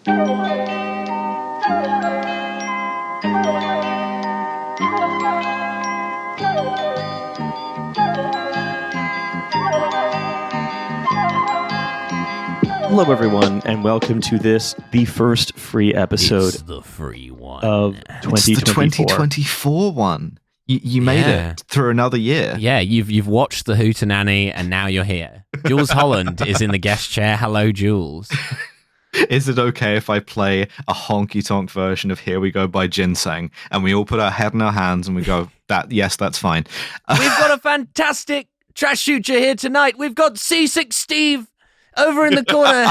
Hello, everyone, and welcome to the first free episode It's the free one. of 2024. It's the 2024 one. You made it through another year. Yeah, you've watched the Hootenanny and now you're here. Jules Holland is in the guest chair. Hello, Jules. Is it okay if I play a honky-tonk version of Here We Go by Ginseng and we all put our head in our hands and we go, yes, that's fine. We've got a fantastic Trashfuture here tonight. We've got C6 Steve over in the corner.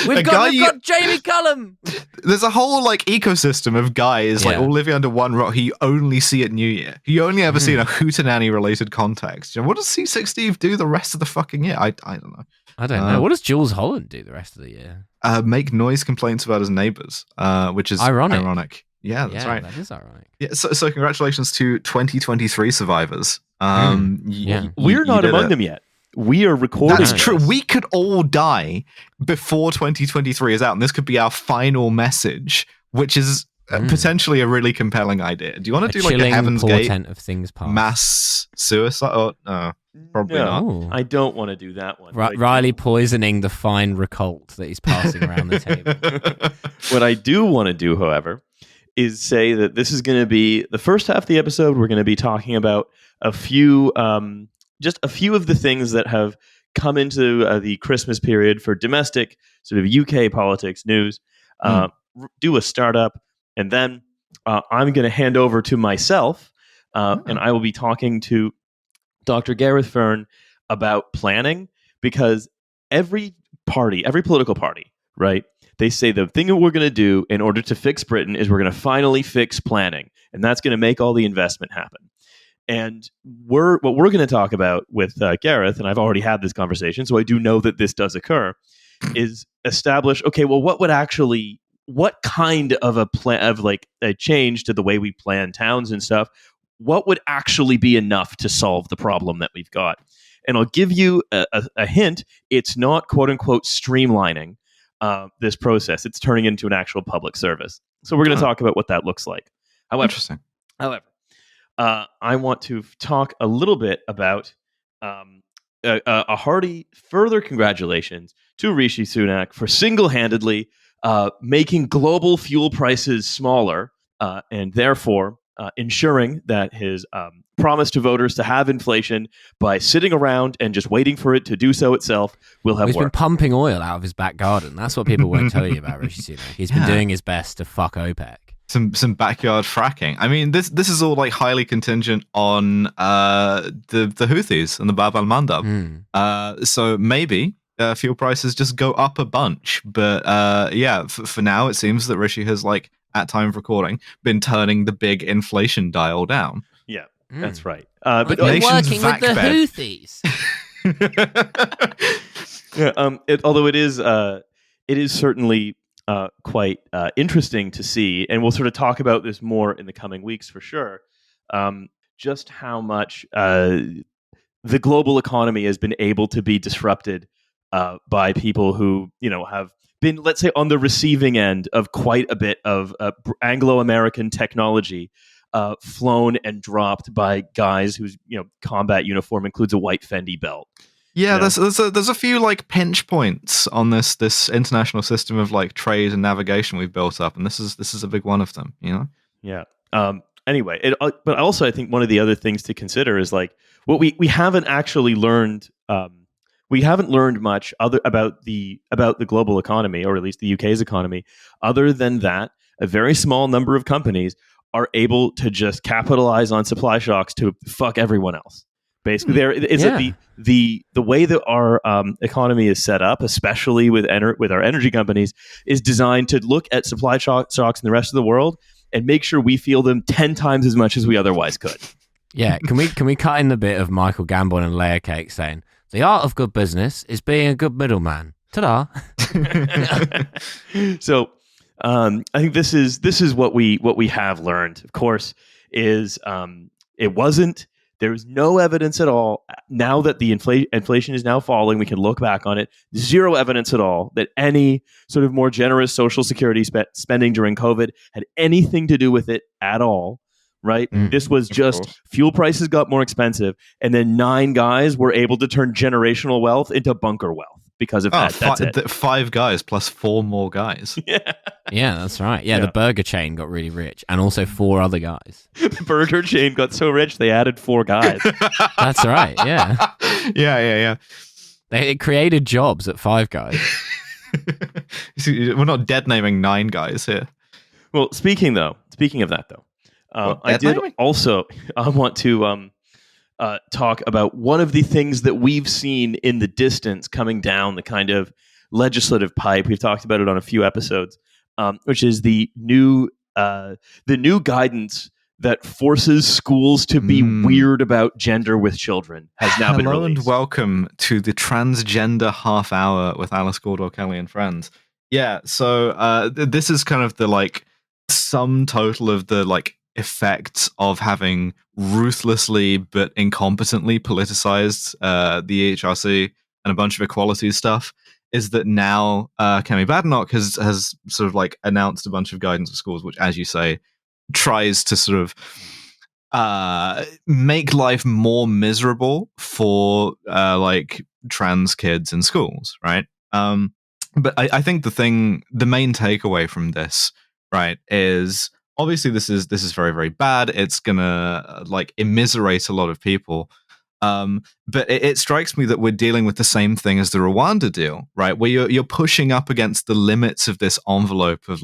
We've got Jamie Cullum. There's a whole ecosystem of guys all living under one rock who you only see at New Year. Who you only ever see in a Hootenanny related context. What does C6 Steve do the rest of the fucking year? I don't know. I don't know. What does Jules Holland do the rest of the year? Make noise complaints about his neighbors, which is ironic. Yeah, that's right. That is ironic. Yeah, so congratulations to 2023 survivors. We're not among them yet. We are recording. That's true. We could all die before 2023 is out, and this could be our final message, which is potentially a really compelling idea. Do you want to do a Heaven's Gate of things past. Mass suicide? Oh, no, probably not. I don't want to do that one. Riley poisoning the fine Recolt that he's passing around the table. What I do want to do, however, is say that this is going to be the first half of the episode. We're going to be talking about a few of the things that have come into the Christmas period for domestic sort of UK politics news, do a startup, and then I'm going to hand over to myself, and I will be talking to Dr. Gareth Fearn about planning, because every political party, right? They say the thing that we're going to do in order to fix Britain is we're going to finally fix planning, and that's going to make all the investment happen. And what we're going to talk about with Gareth, and I've already had this conversation, so I do know that this does occur, is establish, okay, well, what kind of a plan of a change to the way we plan towns and stuff, what would actually be enough to solve the problem that we've got? And I'll give you a hint. It's not quote unquote streamlining this process. It's turning into an actual public service. So we're going to talk about what that looks like. Interesting. However, I want to talk a little bit about a hearty further congratulations to Rishi Sunak for single-handedly making global fuel prices smaller and therefore ensuring that his promise to voters to have inflation by sitting around and just waiting for it to do so itself will have He's worked. been pumping oil out of his back garden. That's what people won't tell you about Rishi Sunak. He's been doing his best to fuck OPEC. Some backyard fracking. I mean, this is all highly contingent on the Houthis and the Bab al-Mandab. So maybe fuel prices just go up a bunch. But for now, it seems that Rishi has at time of recording been turning the big inflation dial down. Yeah, that's right. But working with the Houthis. Although it is certainly quite interesting to see, and we'll sort of talk about this more in the coming weeks for sure, just how much the global economy has been able to be disrupted by people who have been, let's say, on the receiving end of quite a bit of Anglo-American technology flown and dropped by guys whose combat uniform includes a white Fendi belt. Yeah, there's a few pinch points on this international system of trade and navigation we've built up, and this is a big one of them. Yeah. Anyway, but also I think one of the other things to consider is what we haven't actually learned. We haven't learned much about the global economy, or at least the UK's economy, other than that a very small number of companies are able to just capitalize on supply shocks to fuck everyone else. Basically, the way that our economy is set up, especially with our energy companies, is designed to look at supply shocks in the rest of the world and make sure we feel them 10 times as much as we otherwise could. Yeah, can we cut in the bit of Michael Gambon and Layer Cake saying the art of good business is being a good middleman? Ta-da! So I think this is what we have learned. Of course, is it wasn't There's no evidence at all. Now that the inflation is now falling, we can look back on it. Zero evidence at all that any sort of more generous Social Security spending during COVID had anything to do with it at all. Right? This was just fuel prices got more expensive, and then 9 guys were able to turn generational wealth into bunker wealth because of that. That's it. 5 guys plus 4 more guys. Yeah, that's right. Yeah, the burger chain got really rich, and also 4 other guys. The burger chain got so rich they added 4 guys. That's right. Yeah. Yeah. They created jobs at 5 guys. We're not dead naming 9 guys here. Well, speaking of that, though. I did also want to talk about one of the things that we've seen in the distance coming down the kind of legislative pipe. We've talked about it on a few episodes, which is the new guidance that forces schools to be weird about gender with children has now been released. Hello and welcome to the transgender half hour with Alice Gordell-Kelly and friends. Yeah, so this is kind of the sum total of the effects of having ruthlessly but incompetently politicized the EHRC and a bunch of equality stuff, is that now Kemi Badenoch has sort of announced a bunch of guidance for schools, which, as you say, tries to sort of make life more miserable for trans kids in schools, right? But I think the main takeaway from this, right, is obviously this is very, very bad. It's gonna immiserate a lot of people. But it strikes me that we're dealing with the same thing as the Rwanda deal, right? Where you're pushing up against the limits of this envelope of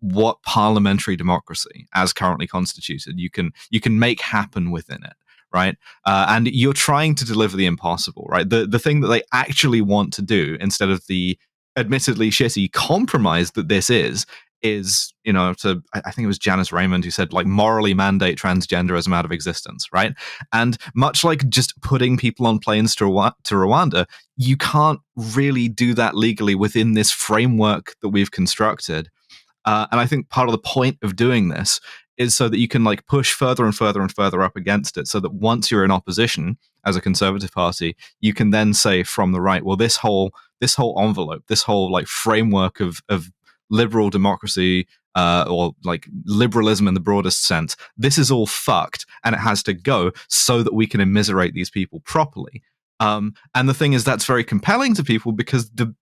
what parliamentary democracy, as currently constituted, you can make happen within it, right? And you're trying to deliver the impossible, right? The thing that they actually want to do, instead of the admittedly shitty compromise that this is, I think it was Janice Raymond who said, morally mandate transgenderism out of existence, right? And much like just putting people on planes to Rwanda, you can't really do that legally within this framework that we've constructed. And I think part of the point of doing this is so that you can push further and further and further up against it, so that once you're in opposition as a conservative party, you can then say from the right, well, this whole envelope, this whole framework of liberal democracy, or liberalism in the broadest sense, this is all fucked and it has to go so that we can immiserate these people properly. And the thing is, that's very compelling to people because the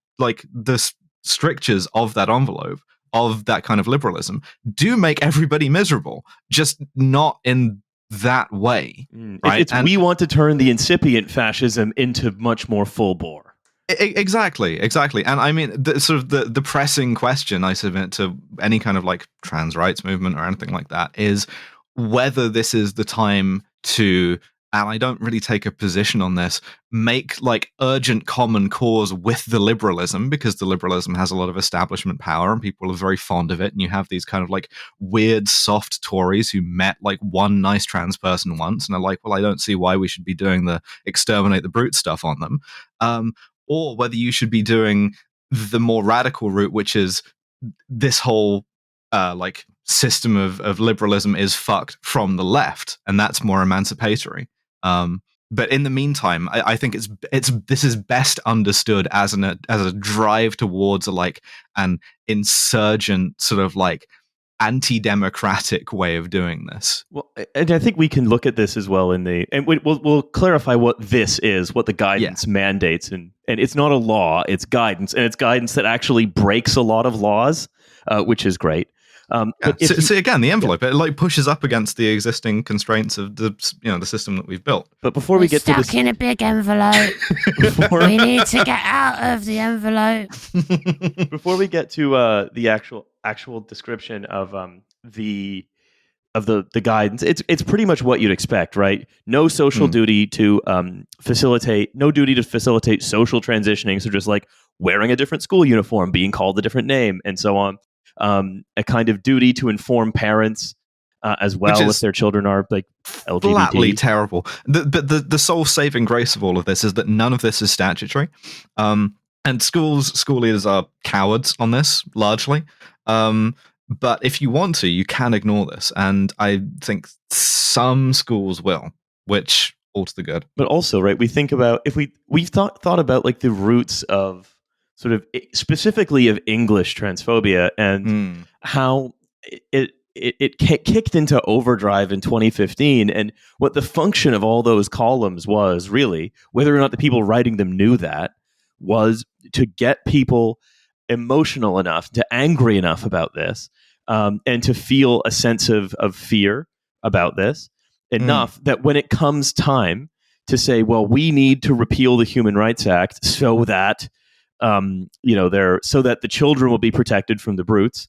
strictures of that envelope, of that kind of liberalism, do make everybody miserable, just not in that way. Right? We want to turn the incipient fascism into much more full bore. Exactly. And I mean, the pressing question I submit to any kind of trans rights movement or anything like that is whether this is the time to, and I don't really take a position on this, make urgent common cause with the liberalism, because the liberalism has a lot of establishment power and people are very fond of it. And you have these kind of weird soft Tories who met one nice trans person once and are well, I don't see why we should be doing the exterminate the brute stuff on them. Or whether you should be doing the more radical route, which is this whole system of liberalism is fucked from the left, and that's more emancipatory. But in the meantime, I think this is best understood as a drive towards an insurgent sort of anti-democratic way of doing this. Well, and I think we can look at this as well and we'll clarify what this is, what the guidance mandates, and it's not a law, it's guidance, and it's guidance that actually breaks a lot of laws, which is great. See again, the envelope, it pushes up against the existing constraints of the system that we've built. But before we get to this, stuck in a big envelope. We need to get out of the envelope. Before we get to the actual description of the guidance, it's pretty much what you'd expect, right? No social duty to facilitate social transitioning, so just wearing a different school uniform, being called a different name, and so on. A kind of duty to inform parents as well if their children are LGBT. Flatly terrible. The sole saving grace of all of this is that none of this is statutory. And school leaders are cowards on this, largely. But if you want to, you can ignore this. And I think some schools will, which all to the good. But also, right, we think about if we've thought about like the roots of sort of specifically of English transphobia and how it kicked into overdrive in 2015, and what the function of all those columns was really, whether or not the people writing them knew that, was to get people emotional enough, to angry enough about this, and to feel a sense of fear about this enough that when it comes time to say, well, we need to repeal the Human Rights Act so that so that the children will be protected from the brutes,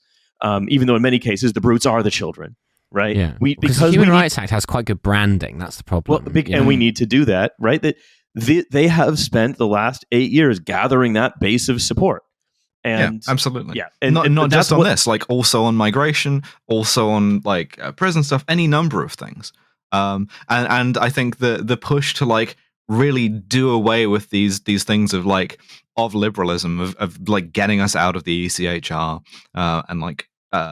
even though in many cases the brutes are the children, right? Yeah, because the Human Rights Act has quite good branding. That's the problem. Well, and we need to do that, right? That they have spent the last 8 years gathering that base of support. And absolutely. Yeah, and not just on this, like also on migration, also on like prison stuff, any number of things. And I think the push to like really do away with these things of like of liberalism of like getting us out of the ECHR and like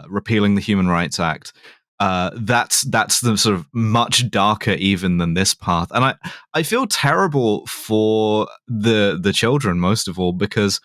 repealing the Human Rights Act. That's the sort of much darker even than this path, and I feel terrible for the children most of all, because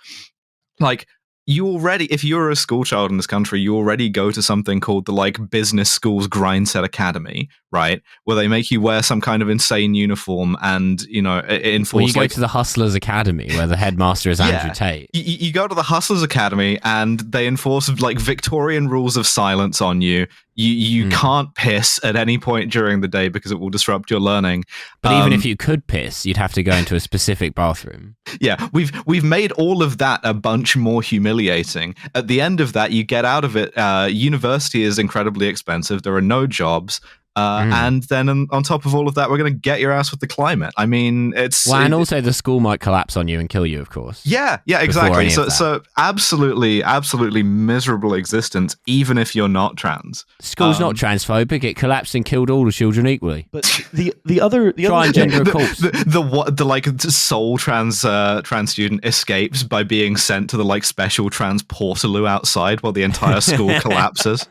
like you already, if you're a school child in this country, you already go to something called the like business schools grindset academy, right? Where they make you wear some kind of insane uniform and, enforce. Well, you go to the Hustlers Academy where the headmaster is Andrew Tate. You go to the Hustlers Academy and they enforce like Victorian rules of silence on you. You can't piss at any point during the day because it will disrupt your learning. But even if you could piss, you'd have to go into a specific bathroom. Yeah, we've made all of that a bunch more humiliating. At the end of that, you get out of it. University is incredibly expensive. There are no jobs. And then on top of all of that, we're going to get your ass with the climate. I mean, and also the school might collapse on you and kill you, of course. Yeah, exactly. So absolutely miserable existence, even if you're not trans. School's not transphobic. It collapsed and killed all the children equally. But the other try and gender a corpse. The like sole trans student escapes by being sent to the like special trans portaloo outside while the entire school collapses.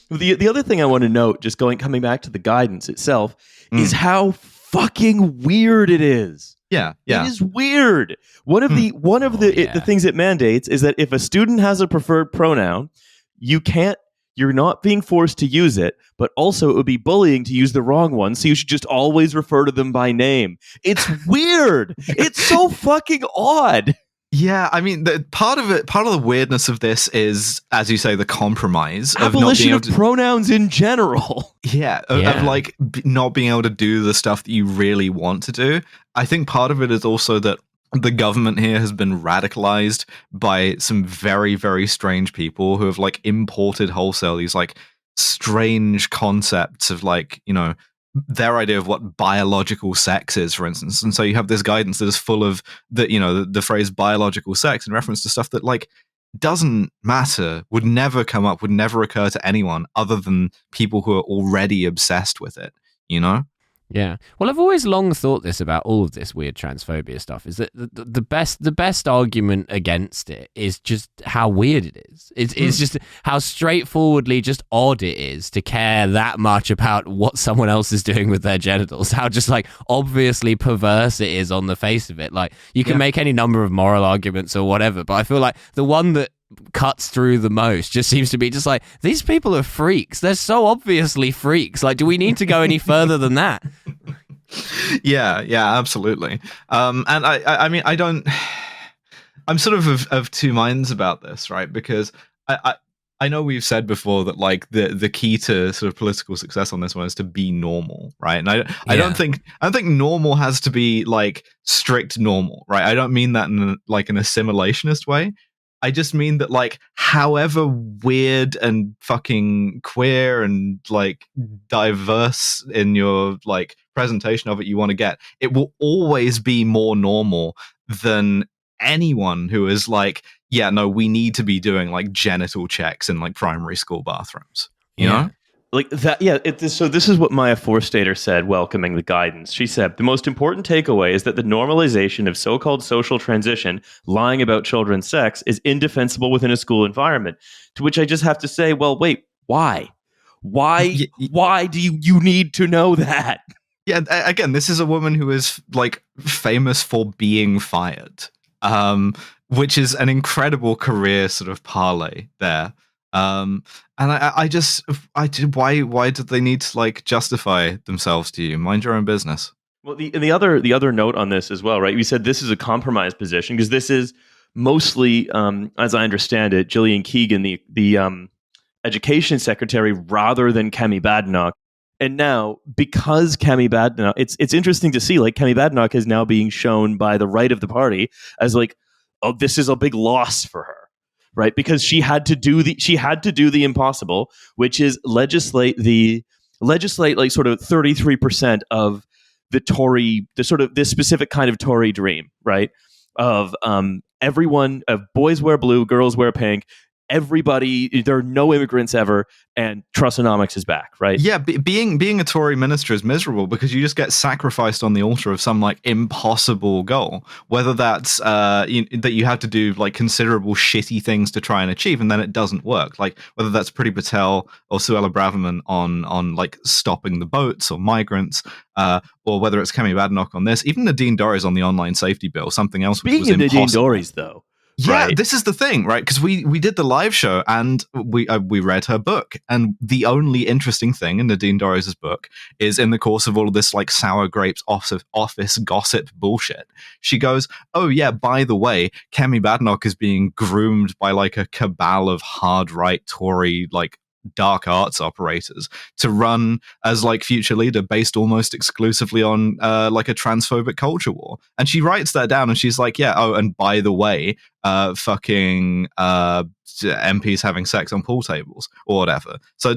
The other thing I want to note, just coming back to the guidance itself, is how fucking weird it is. Yeah. It is weird. One of the things it mandates is that if a student has a preferred pronoun, you're not being forced to use it, but also it would be bullying to use the wrong one, so you should just always refer to them by name. It's weird. It's so fucking odd. Yeah, I mean, part of the weirdness of this is, as you say, the compromise of abolition not being able of to, pronouns in general. Yeah, of like not being able to do the stuff that you really want to do. I think part of it is also that the government here has been radicalized by some very, very strange people who have like imported wholesale these like strange concepts of like, their idea of what biological sex is, for instance. And so you have this guidance that is full of the phrase biological sex in reference to stuff that like doesn't matter, would never come up, would never occur to anyone other than people who are already obsessed with it, Yeah. Well, I've always long thought this about all of this weird transphobia stuff, is that the best argument against it is just how weird it is. It's just how straightforwardly just odd it is to care that much about what someone else is doing with their genitals. How just like obviously perverse it is on the face of it. Like you can make any number of moral arguments or whatever, but I feel like the one that cuts through the most just seems to be just like, these people are freaks. They're so obviously freaks. Like, do we need to go any further than that? Yeah, absolutely. And I mean, I'm sort of two minds about this, right? Because I know we've said before that like the key to sort of political success on this one is to be normal, right? And I don't think normal has to be like strict normal, right? I don't mean that in like an assimilationist way. I just mean that, like, however weird and fucking queer and, like, diverse in your, like, presentation of it you want to get, it will always be more normal than anyone who is like, yeah, no, we need to be doing, like, genital checks in, like, primary school bathrooms, you know? Like that, so this is what Maya Forstater said, welcoming the guidance. She said, the most important takeaway is that the normalization of so-called social transition, lying about children's sex, is indefensible within a school environment. To which I just have to say, well, wait, why? Why do you need to know that? Yeah, again, this is a woman who is like famous for being fired, which is an incredible career sort of parlay there. And why did they need to like justify themselves to you? Mind your own business. Well, the other note on this as well, right? We said this is a compromise position because this is mostly, as I understand it, Gillian Keegan, the education secretary, rather than Kemi Badenoch. And now, because Kemi Badenoch, it's interesting to see, like, Kemi Badenoch is now being shown by the right of the party as like, oh, this is a big loss for her, right? Because she had to do the impossible, which is legislate like sort of 33% of the Tory, the sort of this specific kind of Tory dream, right? Of everyone, of boys wear blue, girls wear pink. Everybody, there are no immigrants ever, and Trussonomics is back, right? Yeah, being a Tory minister is miserable because you just get sacrificed on the altar of some like impossible goal. Whether that's that you have to do like considerable shitty things to try and achieve, and then it doesn't work. Like whether that's Priti Patel or Suella Braverman on like stopping the boats or migrants, or whether it's Kemi Badenoch on this, even Nadine Dorries on the online safety bill, something else which was impossible. Nadine Dorries, though. Yeah, right? This is the thing, right? Because we did the live show and we read her book, and the only interesting thing in Nadine Dorries' book is in the course of all of this like sour grapes office gossip bullshit, she goes, "Oh yeah, by the way, Kemi Badenoch is being groomed by like a cabal of hard right Tory like dark arts operators to run as like future leader based almost exclusively on like a transphobic culture war." And she writes that down and she's like, yeah, oh, and by the way, fucking MPs having sex on pool tables or whatever. So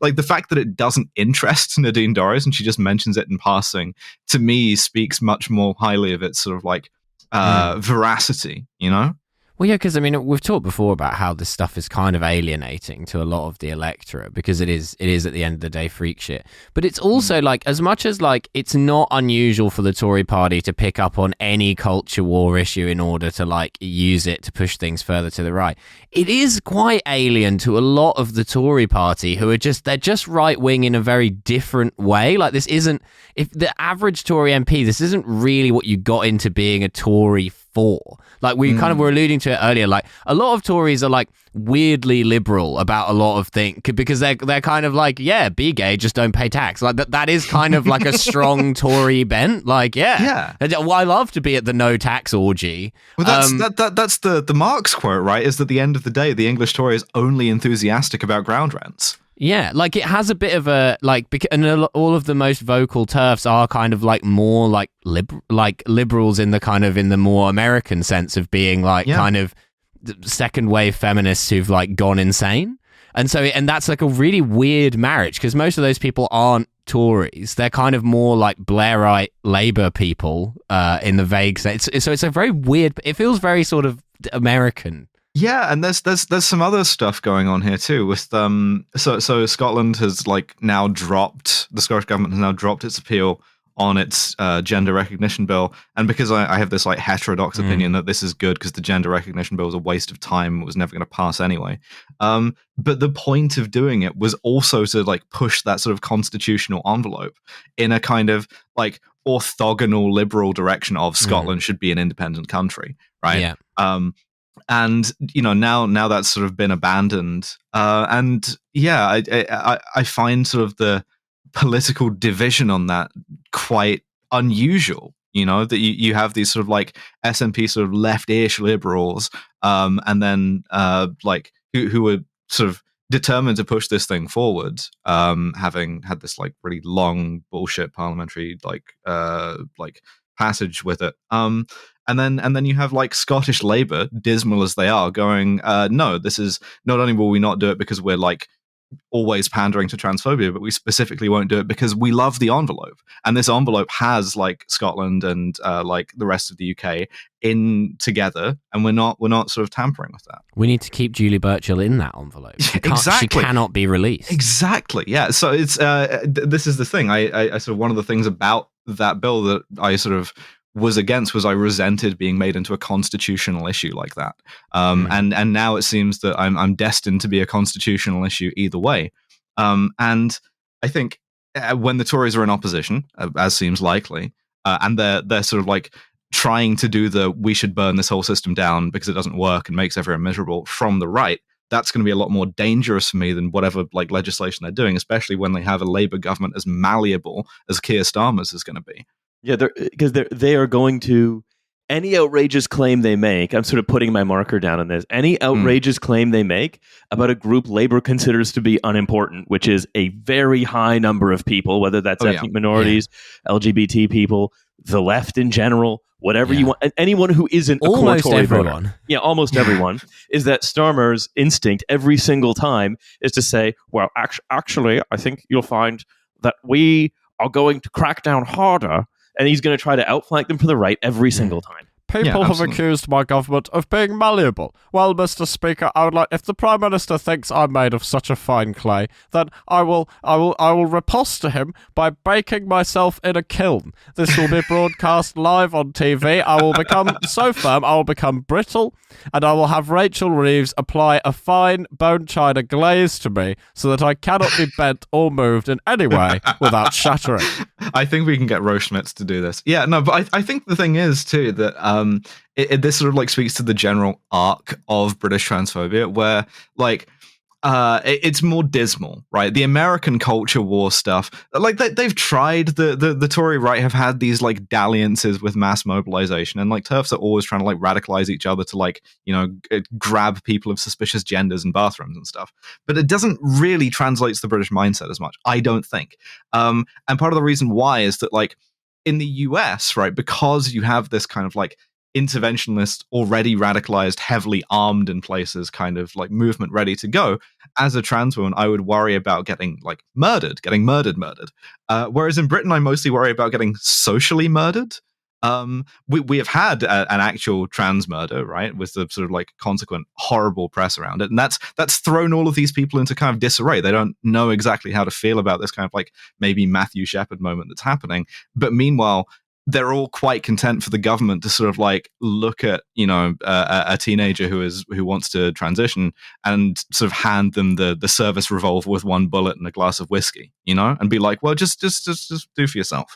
like the fact that it doesn't interest Nadine Dorries and she just mentions it in passing, to me speaks much more highly of its sort of like veracity, you know? Well, yeah, because I mean, we've talked before about how this stuff is kind of alienating to a lot of the electorate because it is at the end of the day freak shit. But it's also like, as much as like it's not unusual for the Tory party to pick up on any culture war issue in order to like use it to push things further to the right, it is quite alien to a lot of the Tory party who are they're just right wing in a very different way. Like this isn't, if the average Tory MP, this isn't really what you got into being a Tory for. Like we kind of were alluding to it earlier, like a lot of Tories are like weirdly liberal about a lot of things because they're kind of like, yeah, be gay, just don't pay tax. Like that is kind of like a strong Tory bent. Like, yeah. Well, I love to be at the no tax orgy. Well, that's the Marx quote, right? Is that at the end of the day, the English Tory is only enthusiastic about ground rents. Yeah, like it has a bit of a like, and all of the most vocal TERFs are kind of like more like liberals in the kind of in the more American sense of being like kind of second wave feminists who've like gone insane, and that's like a really weird marriage because most of those people aren't Tories. They're kind of more like Blairite Labour people in the vague sense. So it's a very weird. It feels very sort of American. Yeah, and there's some other stuff going on here too with so Scotland has like now dropped, the Scottish government has now dropped its appeal on its gender recognition bill, and because I have this like heterodox opinion that this is good because the gender recognition bill was a waste of time, it was never going to pass anyway. But the point of doing it was also to like push that sort of constitutional envelope in a kind of like orthogonal liberal direction of Scotland should be an independent country, right? Yeah. And you know now that's sort of been abandoned, and yeah, I find sort of the political division on that quite unusual. You know that you have these sort of like SNP sort of left-ish liberals, and then like who are sort of determined to push this thing forward, having had this like really long bullshit parliamentary like passage with it. And then you have like Scottish Labour, dismal as they are, going, no, this is not only will we not do it because we're like always pandering to transphobia, but we specifically won't do it because we love the envelope. And this envelope has like Scotland and like the rest of the UK in together, and we're not sort of tampering with that. We need to keep Julie Burchill in that envelope. Exactly. She cannot be released. Exactly. Yeah. So it's this is the thing. I sort of one of the things about that bill that I sort of was against was I resented being made into a constitutional issue like that. And now it seems that I'm destined to be a constitutional issue either way. And I think when the Tories are in opposition, as seems likely, and they're sort of like trying to do the we should burn this whole system down because it doesn't work and makes everyone miserable from the right, that's going to be a lot more dangerous for me than whatever like legislation they're doing, especially when they have a Labour government as malleable as Keir Starmer's is going to be. Yeah, because they are going to, any outrageous claim they make, I'm sort of putting my marker down on this, any outrageous claim they make about a group Labour considers to be unimportant, which is a very high number of people, whether that's ethnic minorities, LGBT people, the left in general, whatever you want, anyone who isn't almost a core Tory everyone. Voter, almost everyone, is that Starmer's instinct every single time is to say, well, actually, I think you'll find that we are going to crack down harder. And he's going to try to outflank them for the right every single time. People have accused my government of being malleable. Well, Mr. Speaker, I would like, if the Prime Minister thinks I'm made of such a fine clay, then I will riposte to him by baking myself in a kiln. This will be broadcast live on TV. I will become so firm, I will become brittle, and I will have Rachel Reeves apply a fine bone china glaze to me so that I cannot be bent or moved in any way without shattering. I think we can get Roschmitz to do this. Yeah, no, but I think the thing is, too, that this sort of like speaks to the general arc of British transphobia, where like it's more dismal, right? The American culture war stuff, like they've tried, the Tory right have had these like dalliances with mass mobilization, and like TERFs are always trying to like radicalize each other to like, grab people of suspicious genders in bathrooms and stuff. But it doesn't really translate to the British mindset as much, I don't think. And part of the reason why is that like in the US, right, because you have this kind of like interventionist, already radicalized, heavily armed in places kind of like movement ready to go, as a trans woman, I would worry about getting like murdered. Whereas in Britain, I mostly worry about getting socially murdered. We have had an actual trans murder, right, with the sort of like consequent horrible press around it, and that's thrown all of these people into kind of disarray. They don't know exactly how to feel about this kind of like maybe Matthew Shepard moment that's happening. But meanwhile, they're all quite content for the government to sort of like look at, a teenager who wants to transition and sort of hand them the service revolver with one bullet and a glass of whiskey, and be like, well, just do for yourself,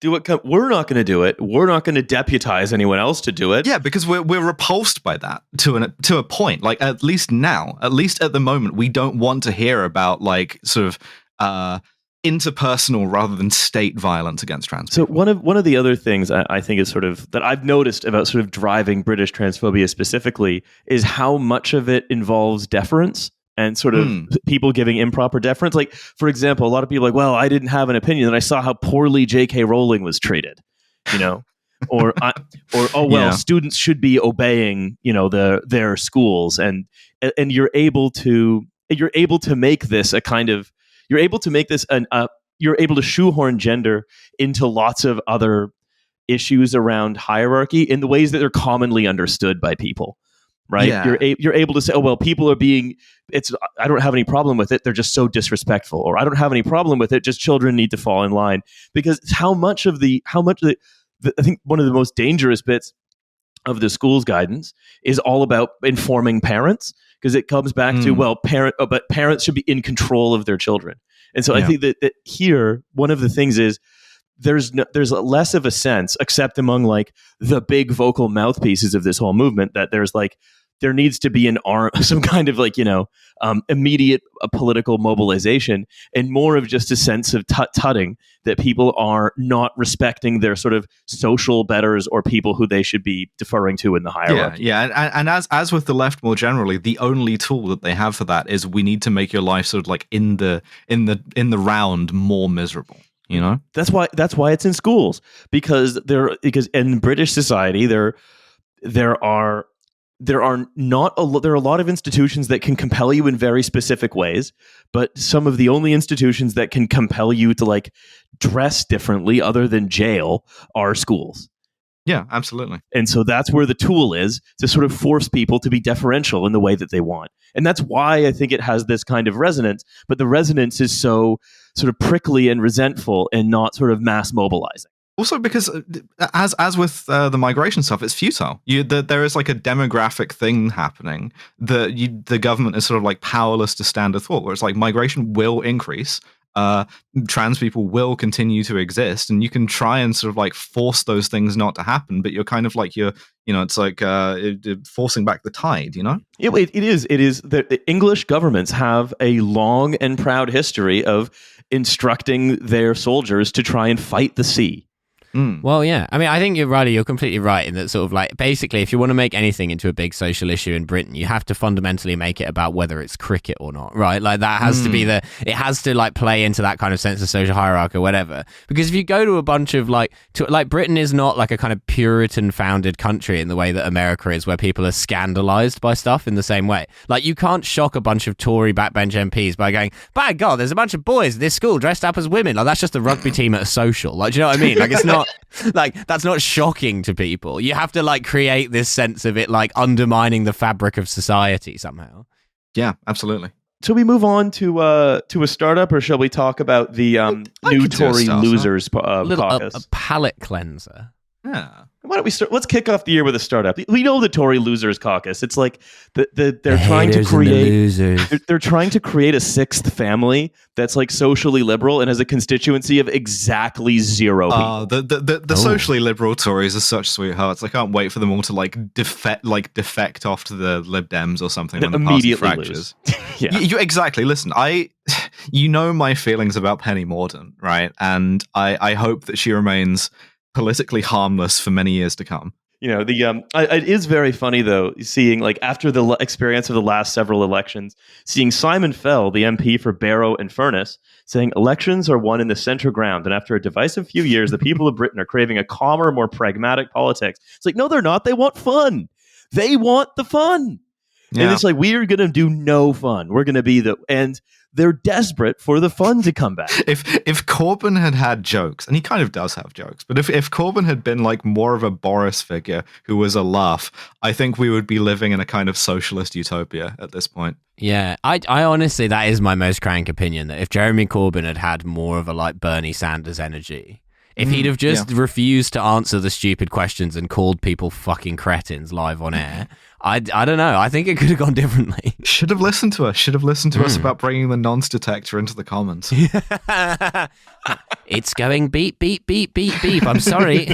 Do what? We're not going to do it. We're not going to deputize anyone else to do it. Yeah, because we're repulsed by that to a point. Like at least at the moment, we don't want to hear about like sort of interpersonal rather than state violence against trans people. So one of the other things I think is sort of that I've noticed about sort of driving British transphobia specifically is how much of it involves deference and sort of people giving improper deference. Like, for example, a lot of people are like, well, I didn't have an opinion, and I saw how poorly J.K. Rowling was treated, students should be obeying, their schools, and you're able to make this a kind of, you're able to shoehorn gender into lots of other issues around hierarchy in the ways that they're commonly understood by people, right? Yeah. You're able to say, oh, well, people are being, I don't have any problem with it, they're just so disrespectful, or I don't have any problem with it, just children need to fall in line. Because how much of the I think one of the most dangerous bits of the school's guidance is all about informing parents, because it comes back to, but parents should be in control of their children. And so I think that here, one of the things is there's less of a sense, except among like the big vocal mouthpieces of this whole movement, that there needs to be some kind of like, immediate political mobilization, and more of just a sense of tutting that people are not respecting their sort of social betters or people who they should be deferring to in the hierarchy. Yeah. And as with the left more generally, the only tool that they have for that is we need to make your life sort of like in the round more miserable. That's why it's in schools, because in British society there are a lot of institutions that can compel you in very specific ways, but some of the only institutions that can compel you to like dress differently other than jail are schools. Yeah, absolutely. And so that's where the tool is, to sort of force people to be deferential in the way that they want. And that's why I think it has this kind of resonance, but the resonance is so sort of prickly and resentful and not sort of mass mobilizing. Also, because as with the migration stuff, it's futile. There is like a demographic thing happening that the government is sort of like powerless to stand athwart, where it's like migration will increase, trans people will continue to exist, and you can try and sort of like force those things not to happen, but you're kind of like it's like forcing back the tide, you know? It is. The English governments have a long and proud history of instructing their soldiers to try and fight the sea. Well, yeah. I mean, I think you're completely right in that sort of like, basically, if you want to make anything into a big social issue in Britain, you have to fundamentally make it about whether it's cricket or not, right? Like that has to be it has to like play into that kind of sense of social hierarchy or whatever. Because if you go to a bunch of like Britain is not like a kind of Puritan founded country in the way that America is, where people are scandalized by stuff in the same way. Like you can't shock a bunch of Tory backbench MPs by going, by God, there's a bunch of boys at this school dressed up as women. Like that's just a rugby team at a social. Like, do you know what I mean? Like it's not like that's not shocking to people. You have to like create this sense of it like undermining the fabric of society somehow. Yeah, absolutely. Shall we move on to a startup, or shall we talk about the new Tory losers caucus? A palate cleanser. Yeah. Why don't we start? Let's kick off the year with a startup. We know the Tory losers caucus. It's like they're trying to create. They're trying to create a sixth family that's like socially liberal and has a constituency of exactly 0 people. The socially liberal Tories are such sweethearts. I can't wait for them all to defect off to the Lib Dems or something when the party fractures. Yeah, exactly. Listen, you know my feelings about Penny Mordaunt, right? And I hope that she remains politically harmless for many years to come. You know, it is very funny though, seeing like after the experience of the last several elections, seeing Simon Fell, the MP for Barrow and Furness, saying elections are won in the center ground, and after a divisive few years, the people of Britain are craving a calmer, more pragmatic politics. It's like, no, they're not. They want fun. They want the fun. Yeah. And it's like, we are going to do no fun. We're going to be and they're desperate for the fun to come back. If Corbyn had jokes, and he kind of does have jokes, but if Corbyn had been like more of a Boris figure who was a laugh, I think we would be living in a kind of socialist utopia at this point. Yeah, I honestly, that is my most crank opinion, that if Jeremy Corbyn had more of a like Bernie Sanders energy, if he'd have just refused to answer the stupid questions and called people fucking cretins live on air, I don't know. I think it could have gone differently. Should have listened to us. Should have listened to us about bringing the nonce detector into the Commons. It's going beep, beep, beep, beep, beep. I'm sorry.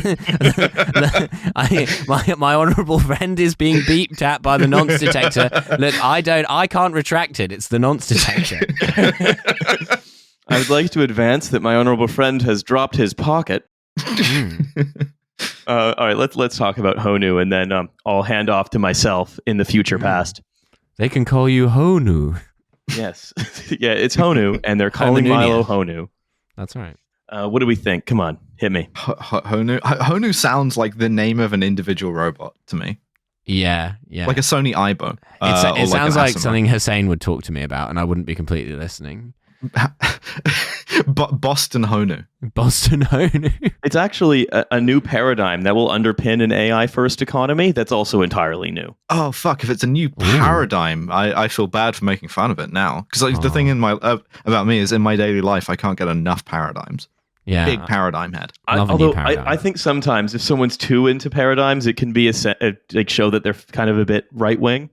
My honourable friend is being beeped at by the nonce detector. Look, I can't retract it. It's the nonce detector. I would like to advance that my honorable friend has dropped his pocket. All right, let's talk about Honu, and then I'll hand off to myself in the future past. They can call you Honu. Yes. Yeah, it's Honu, and they're calling Milo Honu. That's right. What do we think? Come on, hit me. Honu sounds like the name of an individual robot to me. Yeah. Like a Sony Aibo. It sounds like something Hussein would talk to me about, and I wouldn't be completely listening. Boston Honu. It's actually a new paradigm that will underpin an AI first economy that's also entirely new. Oh fuck, if it's a new paradigm, I feel bad for making fun of it now, because the thing in my about me is in my daily life I can't get enough paradigms. Yeah, big paradigm head. I think sometimes if someone's too into paradigms, it can be like show that they're kind of a bit right wing.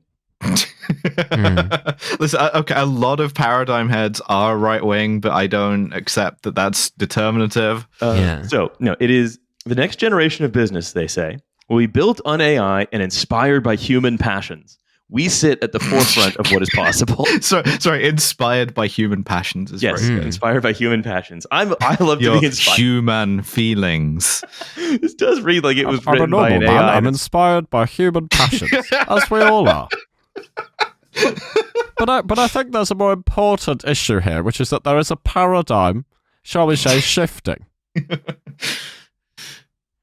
Listen, okay, a lot of paradigm heads are right wing, but I don't accept that that's determinative. So no, it is the next generation of business, they say, will be built on AI and inspired by human passions. We sit at the forefront of what is possible. Sorry, inspired by human passions is very good. Inspired by human passions. I love to be inspired. Human feelings. This does read like it was written by an AI. I'm inspired by human passions, as we all are. But I think there's a more important issue here, which is that there is a paradigm, shall we say, shifting. The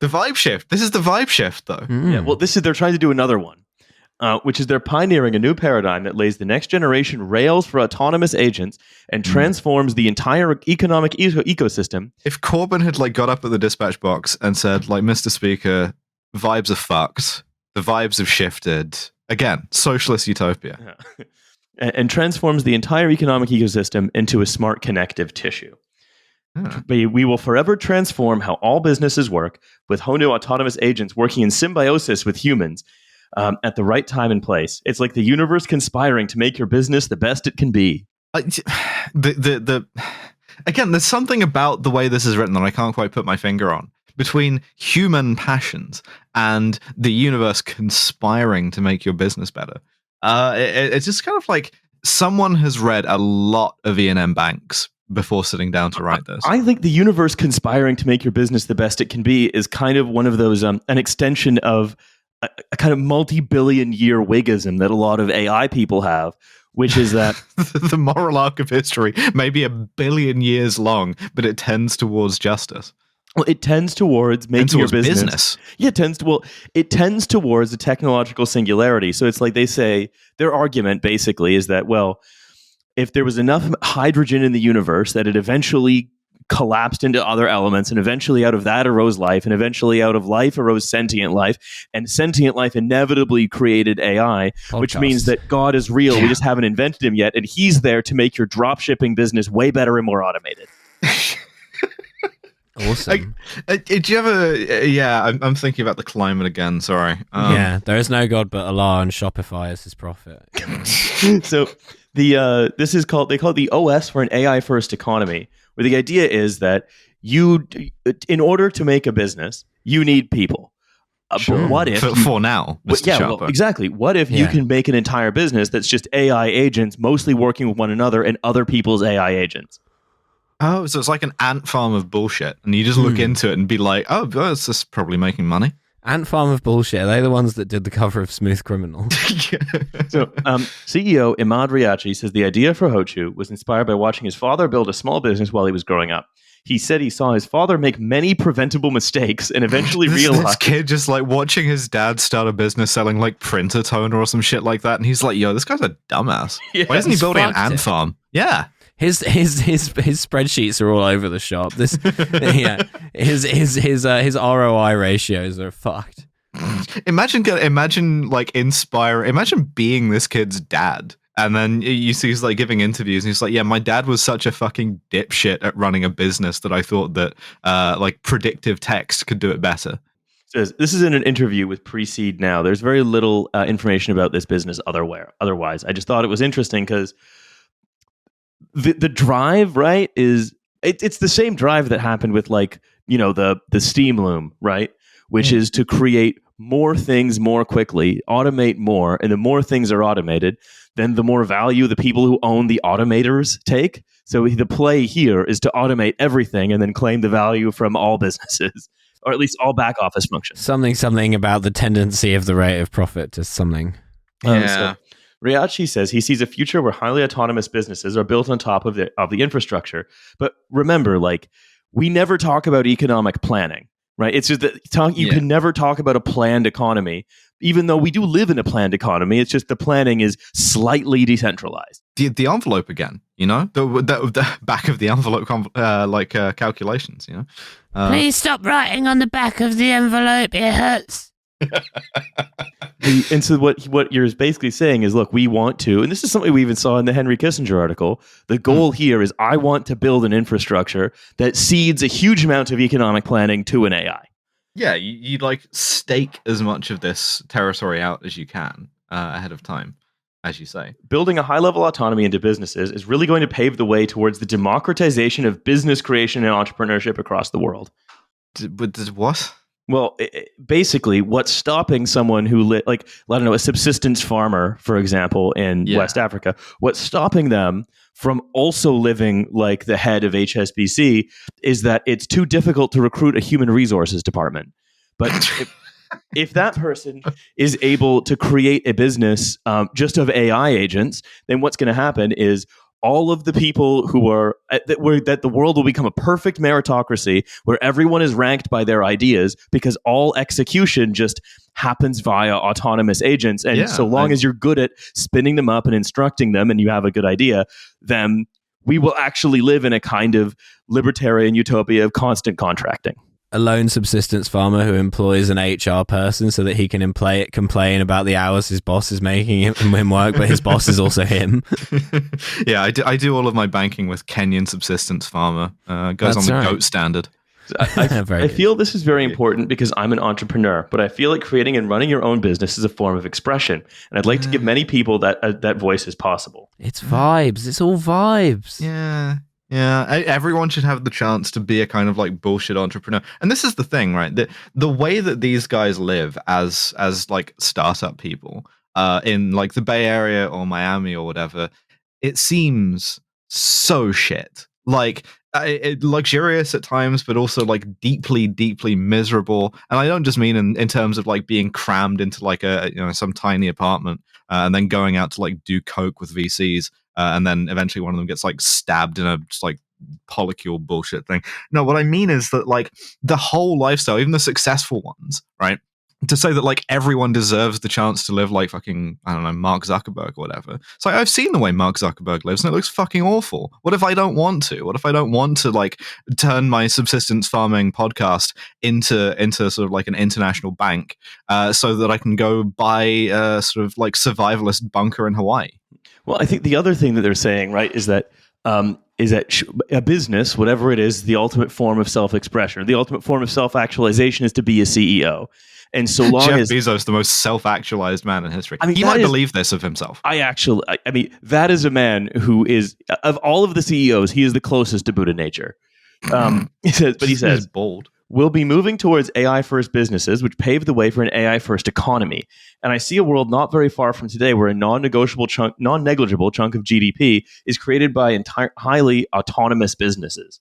vibe shift. This is the vibe shift, though. Yeah. Well, they're trying to do another one, which is they're pioneering a new paradigm that lays the next generation rails for autonomous agents and transforms the entire economic ecosystem. If Corbyn had got up at the dispatch box and said, Mr. Speaker, vibes are fucked. The vibes have shifted. Again, socialist utopia. Yeah. And transforms the entire economic ecosystem into a smart connective tissue. We will forever transform how all businesses work, with Honu autonomous agents working in symbiosis with humans at the right time and place. It's like the universe conspiring to make your business the best it can be. again, there's something about the way this is written that I can't quite put my finger on. Between human passions and the universe conspiring to make your business better. It's just kind of like someone has read a lot of Ian M. Banks before sitting down to write this. I think the universe conspiring to make your business the best it can be is kind of one of those, an extension of a kind of multi-billion-year Whiggism that a lot of AI people have, which is that the moral arc of history may be 1 billion years long, but it tends towards justice. Well, it tends towards making your business. Yeah, it tends towards a technological singularity. So it's like they say, their argument basically is that, well, if there was enough hydrogen in the universe that it eventually collapsed into other elements, and eventually out of that arose life, and eventually out of life arose sentient life, and sentient life inevitably created AI, which means that God is real. Yeah. We just haven't invented him yet, and he's there to make your drop shipping business way better and more automated. Awesome. Did you ever? Yeah, I'm thinking about the climate again. Sorry. Yeah, there is no God but Allah, and Shopify is his prophet. So this is called, they call it the OS for an AI first economy, where the idea is that in order to make a business, you need people. Sure. But what if for now? Exactly. What if you can make an entire business that's just AI agents, mostly working with one another and other people's AI agents? Oh, so it's like an ant farm of bullshit, and you just look into it and be like, "Oh, it's just probably making money." Ant farm of bullshit. Are they the ones that did the cover of Smooth Criminal? So, CEO Imad Riachi says the idea for Hochu was inspired by watching his father build a small business while he was growing up. He said he saw his father make many preventable mistakes and eventually realized... This kid just like watching his dad start a business selling like printer toner or some shit like that, and he's like, "Yo, this guy's a dumbass. Yeah, why isn't he building an ant farm?" Yeah. His spreadsheets are all over the shop. His ROI ratios are fucked. Imagine being this kid's dad, and then you see he's like giving interviews, and he's like, "Yeah, my dad was such a fucking dipshit at running a business that I thought that like predictive text could do it better." Says this is in an interview with Precede Now. There's very little information about this business otherwise. I just thought it was interesting because the drive, right, is it's the same drive that happened with like, the steam loom, right, which is to create more things more quickly, automate more, and the more things are automated, then the more value the people who own the automators take. So the play here is to automate everything and then claim the value from all businesses, or at least all back office functions. Something about the tendency of the rate of profit to something. So Riachi says he sees a future where highly autonomous businesses are built on top of the infrastructure. But remember, like, we never talk about economic planning, right? It's just that you can never talk about a planned economy, even though we do live in a planned economy. It's just the planning is slightly decentralized. The envelope again, the back of the envelope, calculations, Please stop writing on the back of the envelope. It hurts. And so what you're basically saying is, look, we want to, and this is something we even saw in the Henry Kissinger article, the goal here is I want to build an infrastructure that seeds a huge amount of economic planning to an AI. Yeah, you'd like stake as much of this territory out as you can ahead of time, as you say. Building a high-level autonomy into businesses is really going to pave the way towards the democratization of business creation and entrepreneurship across the world. What? Well, basically, what's stopping someone who a subsistence farmer, for example, in West Africa, what's stopping them from also living like the head of HSBC is that it's too difficult to recruit a human resources department. But if that person is able to create a business just of AI agents, then what's going to happen is all of the people who are that the world will become a perfect meritocracy where everyone is ranked by their ideas because all execution just happens via autonomous agents. And so long as you're good at spinning them up and instructing them and you have a good idea, then we will actually live in a kind of libertarian utopia of constant contracting. A lone subsistence farmer who employs an HR person so that he can complain about the hours his boss is making him work, but his boss is also him. Yeah, I do all of my banking with Kenyan subsistence farmer. Goes on the GOAT standard. I feel this is very important because I'm an entrepreneur, but I feel like creating and running your own business is a form of expression. And I'd like to give many people that voice as possible. It's vibes. It's all vibes. Yeah. Yeah, everyone should have the chance to be a kind of like bullshit entrepreneur. And this is the thing, right? The way that these guys live as like startup people in like the Bay Area or Miami or whatever, it seems so shit. Like luxurious at times, but also like deeply, deeply miserable. And I don't just mean in terms of like being crammed into like some tiny apartment and then going out to like do coke with VCs. And then eventually one of them gets like stabbed in a just like polycule bullshit thing. No, what I mean is that like the whole lifestyle, even the successful ones, right? To say that like everyone deserves the chance to live like fucking, I don't know, Mark Zuckerberg or whatever. It's like I've seen the way Mark Zuckerberg lives and it looks fucking awful. What if I don't want to? What if I don't want to like turn my subsistence farming podcast into sort of like an international bank so that I can go buy a sort of like survivalist bunker in Hawaii? Well, I think the other thing that they're saying, right, is that a business, whatever it is, the ultimate form of self-expression, the ultimate form of self-actualization is to be a CEO. And so long Jeff as Bezos, the most self-actualized man in history, I mean, he might believe this of himself. I mean, that is a man who is, of all of the CEOs, he is the closest to Buddha nature. He says, bold. We'll be moving towards AI-first businesses, which pave the way for an AI-first economy. And I see a world not very far from today where a non-negligible chunk of GDP is created by highly autonomous businesses.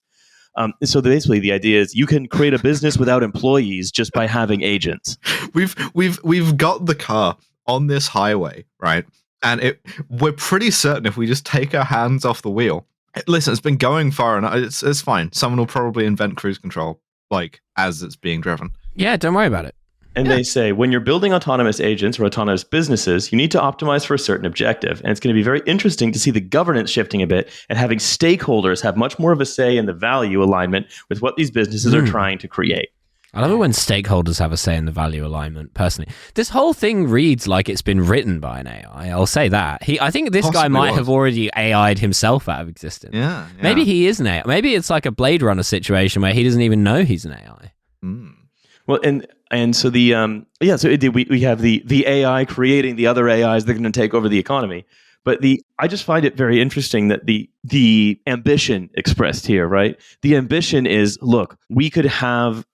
So basically, the idea is you can create a business without employees just by having agents. We've got the car on this highway, right? And we're pretty certain if we just take our hands off the wheel. Listen, it's been going far enough. It's fine. Someone will probably invent cruise control like as it's being driven. Yeah, don't worry about it. And they say, when you're building autonomous agents or autonomous businesses, you need to optimize for a certain objective. And it's going to be very interesting to see the governance shifting a bit and having stakeholders have much more of a say in the value alignment with what these businesses are trying to create. I love it when stakeholders have a say in the value alignment, personally. This whole thing reads like it's been written by an AI. I'll say that. I think this guy might have already AI'd himself out of existence. Yeah. Maybe he is an AI. Maybe it's like a Blade Runner situation where he doesn't even know he's an AI. Well, and so we have the AI creating the other AIs that are going to take over the economy. But I just find it very interesting that the ambition expressed here, right? The ambition is, look, we could have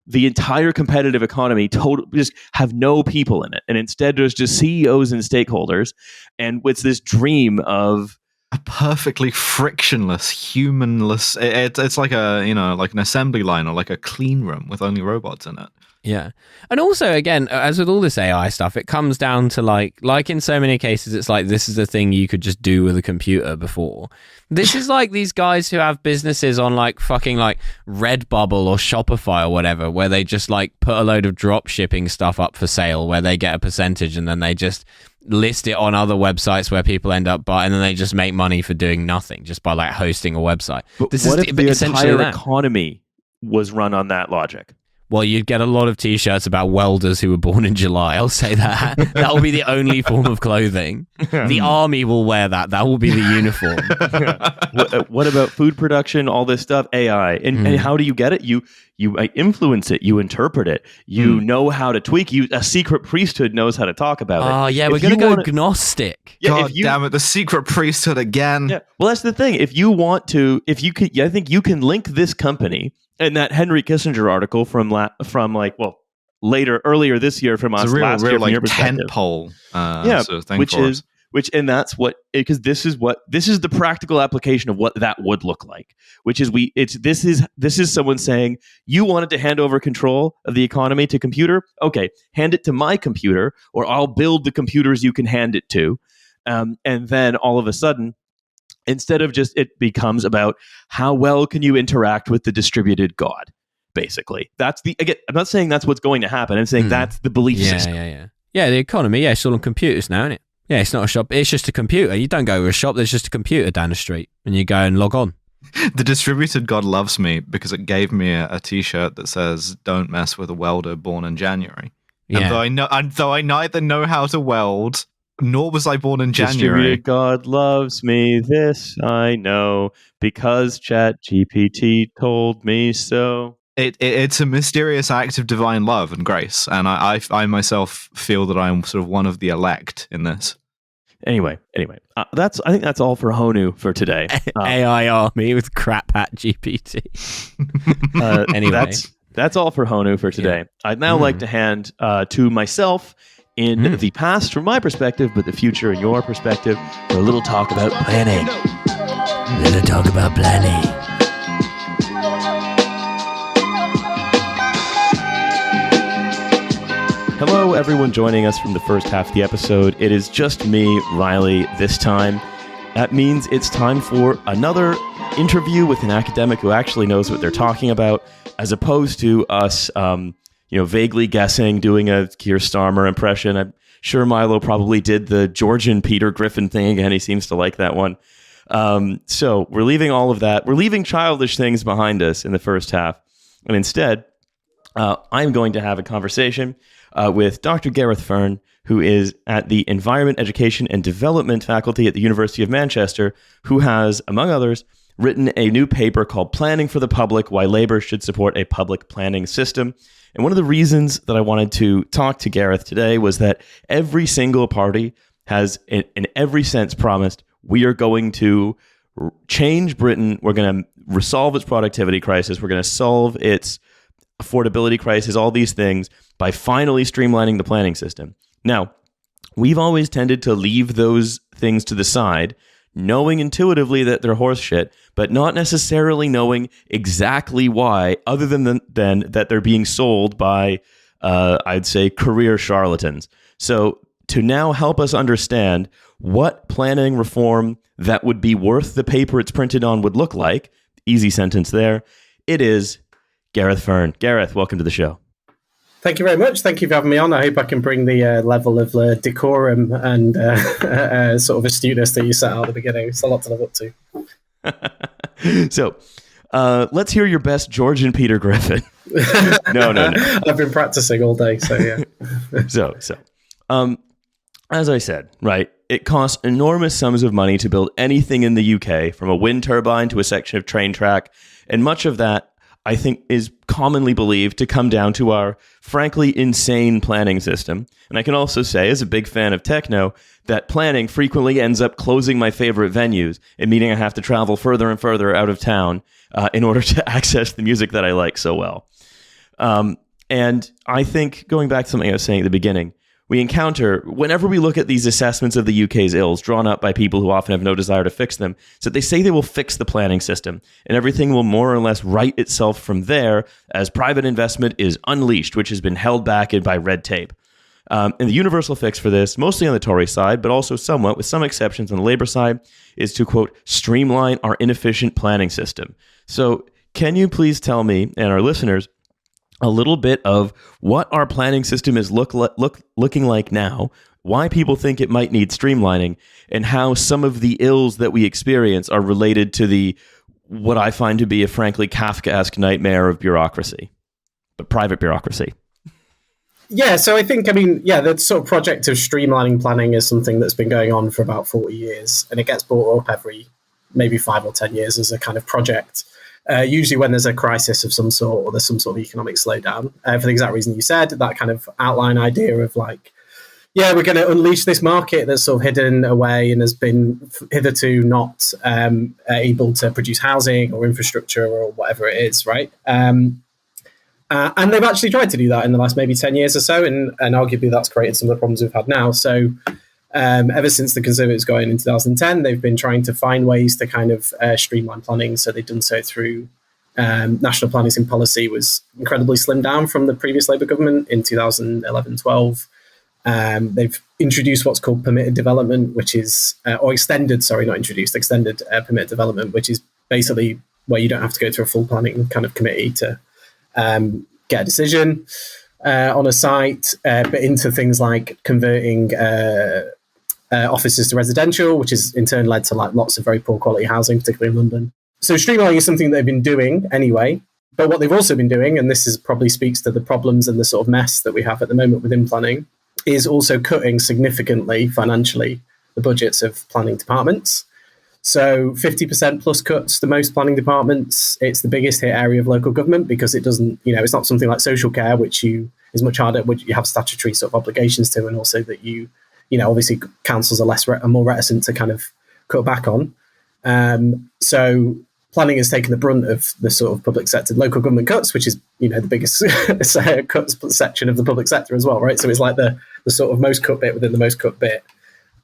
the entire competitive economy just have no people in it, and instead there's just CEOs and stakeholders, and it's this dream of a perfectly frictionless, humanless. It's like like an assembly line or like a clean room with only robots in it. Yeah. And also, again, as with all this AI stuff, it comes down to like in so many cases, it's like, this is a thing you could just do with a computer before. This is like these guys who have businesses on like fucking like Redbubble or Shopify or whatever, where they just like put a load of drop shipping stuff up for sale where they get a percentage and then they just list it on other websites where people end up buying, and then they just make money for doing nothing just by like hosting a website. But what if the entire economy was run on that logic? Well, you'd get a lot of t-shirts about welders who were born in July. I'll say that. That will be the only form of clothing. The army will wear that. That will be the uniform. What about food production, all this stuff? AI. And how do you get it? You influence it. You interpret it. You know how to tweak. A secret priesthood knows how to talk about it. Oh, yeah, we're going to go gnostic. Yeah, God damn it, the secret priesthood again. Yeah. Well, that's the thing. I think you can link this company. And that Henry Kissinger article from earlier this year from us, last year from your perspective, tentpole, sort of thing and that's what, because this is the practical application of what that would look like. Which is this is someone saying, you wanted to hand over control of the economy to computer, okay, hand it to my computer, or I'll build the computers you can hand it to, and then all of a sudden, instead of just, it becomes about how well can you interact with the distributed God, basically. Again, I'm not saying that's what's going to happen. I'm saying that's the belief system. Yeah, the economy, it's all on computers now, isn't it? Yeah, it's not a shop. It's just a computer. You don't go to a shop. There's just a computer down the street and you go and log on. The distributed God loves me because it gave me a t-shirt that says, don't mess with a welder born in January. Yeah. And though I neither know how to weld, nor was I born in January. Distributed God loves me, this I know, because ChatGPT told me so. It's a mysterious act of divine love and grace, and I myself feel that I'm sort of one of the elect in this. Anyway, I think that's all for Honu for today. AI army with crap hat GPT. Anyway, that's all for Honu for today. Yeah. I'd now like to hand to myself in the past from my perspective, but the future in your perspective, for a little talk about planning. Hello, everyone joining us from the first half of the episode. It is just me, Riley, this time. That means it's time for another interview with an academic who actually knows what they're talking about, as opposed to us, vaguely guessing, doing a Keir Starmer impression. I'm sure Milo probably did the Georgian Peter Griffin thing again. He seems to like that one. So we're leaving all of that. We're leaving childish things behind us in the first half. And instead, I'm going to have a conversation with Dr. Gareth Fearn, who is at the Environment, Education and Development faculty at the University of Manchester, who has, among others, written a new paper called Planning for the Public, Why Labour Should Support a Public Planning System. And one of the reasons that I wanted to talk to Gareth today was that every single party has, in every sense, promised we are going to change Britain. We're going to resolve its productivity crisis. We're going to solve its affordability crisis, all these things, by finally streamlining the planning system. Now, we've always tended to leave those things to the side, knowing intuitively that they're horse shit, but not necessarily knowing exactly why, other than that they're being sold by, I'd say, career charlatans. So to now help us understand what planning reform that would be worth the paper it's printed on would look like, easy sentence there, it is Gareth Fearn. Gareth, welcome to the show. Thank you very much. Thank you for having me on. I hope I can bring the level of decorum and sort of astuteness that you set out at the beginning. It's a lot to live up to. So let's hear your best Georgian Peter Griffin. No. I've been practicing all day, so yeah. So, as I said, right, it costs enormous sums of money to build anything in the UK, from a wind turbine to a section of train track, and much of that, I think, is commonly believed to come down to our frankly insane planning system. And I can also say, as a big fan of techno, that planning frequently ends up closing my favorite venues, and meaning I have to travel further and further out of town in order to access the music that I like so well. And I think, going back to something I was saying at the beginning, we encounter, whenever we look at these assessments of the UK's ills drawn up by people who often have no desire to fix them, so they say they will fix the planning system and everything will more or less right itself from there as private investment is unleashed, which has been held back by red tape. And the universal fix for this, mostly on the Tory side, but also somewhat with some exceptions on the Labour side, is to, quote, streamline our inefficient planning system. So can you please tell me and our listeners a little bit of what our planning system is looking like now, why people think it might need streamlining, and how some of the ills that we experience are related to what I find to be a frankly Kafkaesque nightmare of bureaucracy, but private bureaucracy. Yeah, so the sort of project of streamlining planning is something that's been going on for about 40 years, and it gets brought up every maybe 5 or 10 years as a kind of project. Usually when there's a crisis of some sort or there's some sort of economic slowdown, for the exact reason you said, that kind of outline idea of like, yeah, we're going to unleash this market that's sort of hidden away and has been hitherto not able to produce housing or infrastructure or whatever it is, right? And they've actually tried to do that in the last maybe 10 years or so, and arguably that's created some of the problems we've had now. So ever since the Conservatives got in 2010, they've been trying to find ways to kind of streamline planning. So they've done so through national planning and policy was incredibly slimmed down from the previous Labour government in 2011-12. They've introduced what's called permitted development, which is, extended permitted development, which is basically where you don't have to go through a full planning kind of committee to get a decision on a site, but into things like converting offices to residential, which has in turn led to like lots of very poor quality housing, particularly in London. So streamlining is something they've been doing anyway. But what they've also been doing, and this is probably speaks to the problems and the sort of mess that we have at the moment within planning, is also cutting significantly financially the budgets of planning departments. So 50% plus cuts to most planning departments. It's the biggest hit area of local government because it doesn't, it's not something like social care, which is much harder, which you have statutory sort of obligations to, and also that you obviously councils are more reticent to kind of cut back on. So planning has taken the brunt of the sort of public sector, local government cuts, which is, the biggest cuts section of the public sector as well, right? So it's like the sort of most cut bit within the most cut bit.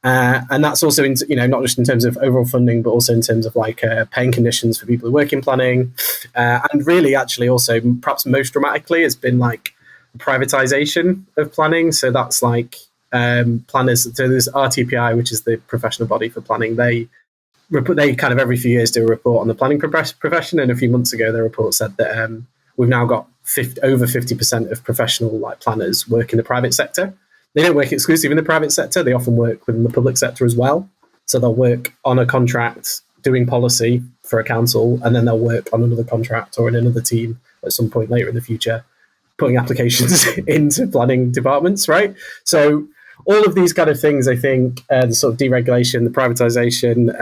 And that's also, not just in terms of overall funding, but also in terms of like paying conditions for people who work in planning. And really, actually, also perhaps most dramatically, has been like privatization of planning. So that's like planners. So there's RTPI, which is the professional body for planning. They kind of every few years do a report on the planning profession. And a few months ago, their report said that we've now got over 50% of professional like planners work in the private sector. They don't work exclusively in the private sector. They often work within the public sector as well. So they'll work on a contract doing policy for a council, and then they'll work on another contract or in another team at some point later in the future, putting applications into planning departments, right? So all of these kind of things, I think, the sort of deregulation, the privatization,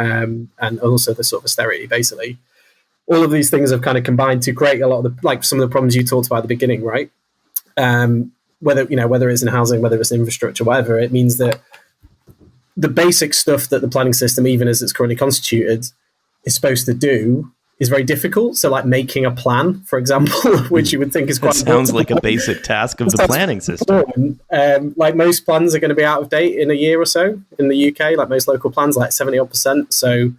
and also the sort of austerity, basically, all of these things have kind of combined to create a lot of the, like some of the problems you talked about at the beginning, right? Whether it's in housing, whether it's in infrastructure, whatever, it means that the basic stuff that the planning system, even as it's currently constituted, is supposed to do is very difficult. So like making a plan, for example, which you would think is quite sounds like a basic task of the planning system. Like most plans are going to be out of date in a year or so in the UK, like most local plans, like 70% So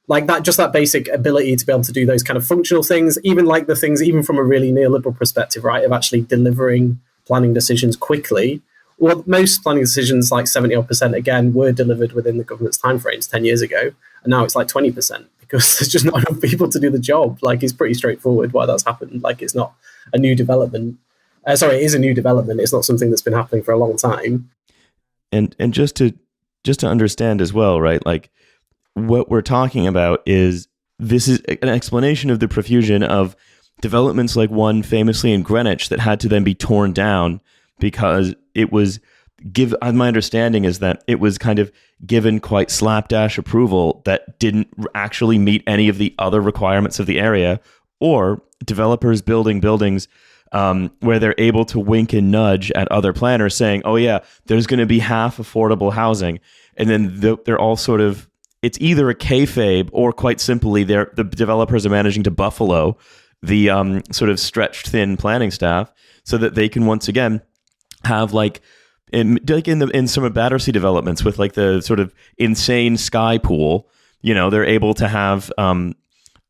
like that, just that basic ability to be able to do those kind of functional things, even like the things, even from a really neoliberal perspective, right, of actually delivering planning decisions quickly. Well, most planning decisions, like 70% again, were delivered within the government's timeframes 10 years ago. And now it's like 20% because there's just not enough people to do the job. Like, it's pretty straightforward why that's happened. Like, it's not a new development. It is a new development. It's not something that's been happening for a long time. And just to understand as well, right? Like, what we're talking about is this is an explanation of the profusion of developments like one famously in Greenwich that had to then be torn down because it was my understanding is that it was kind of given quite slapdash approval that didn't actually meet any of the other requirements of the area, or developers building buildings where they're able to wink and nudge at other planners saying, oh yeah, there's going to be half affordable housing. And then they're all sort of, it's either a kayfabe or quite simply the developers are managing to buffalo the sort of stretched thin planning staff so that they can once again have like in some of Battersea developments with like the sort of insane sky pool, they're able to have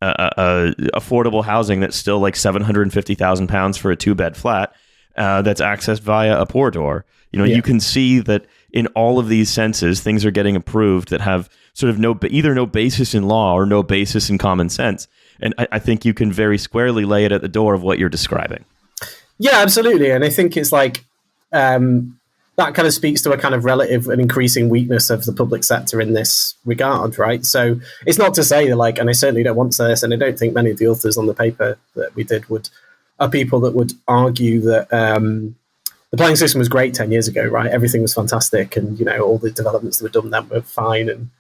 affordable housing that's still like £750,000 for a 2-bed flat that's accessed via a pour door. You can see that in all of these senses, things are getting approved that have sort of either no basis in law or no basis in common sense. And I think you can very squarely lay it at the door of what you're describing. Yeah, absolutely. And I think it's like that kind of speaks to a kind of relative and increasing weakness of the public sector in this regard, right? So it's not to say that, like, and I certainly don't want to say this, and I don't think many of the authors on the paper that we did are people that would argue that the planning system was great 10 years ago, right? Everything was fantastic, and all the developments that were done then were fine, and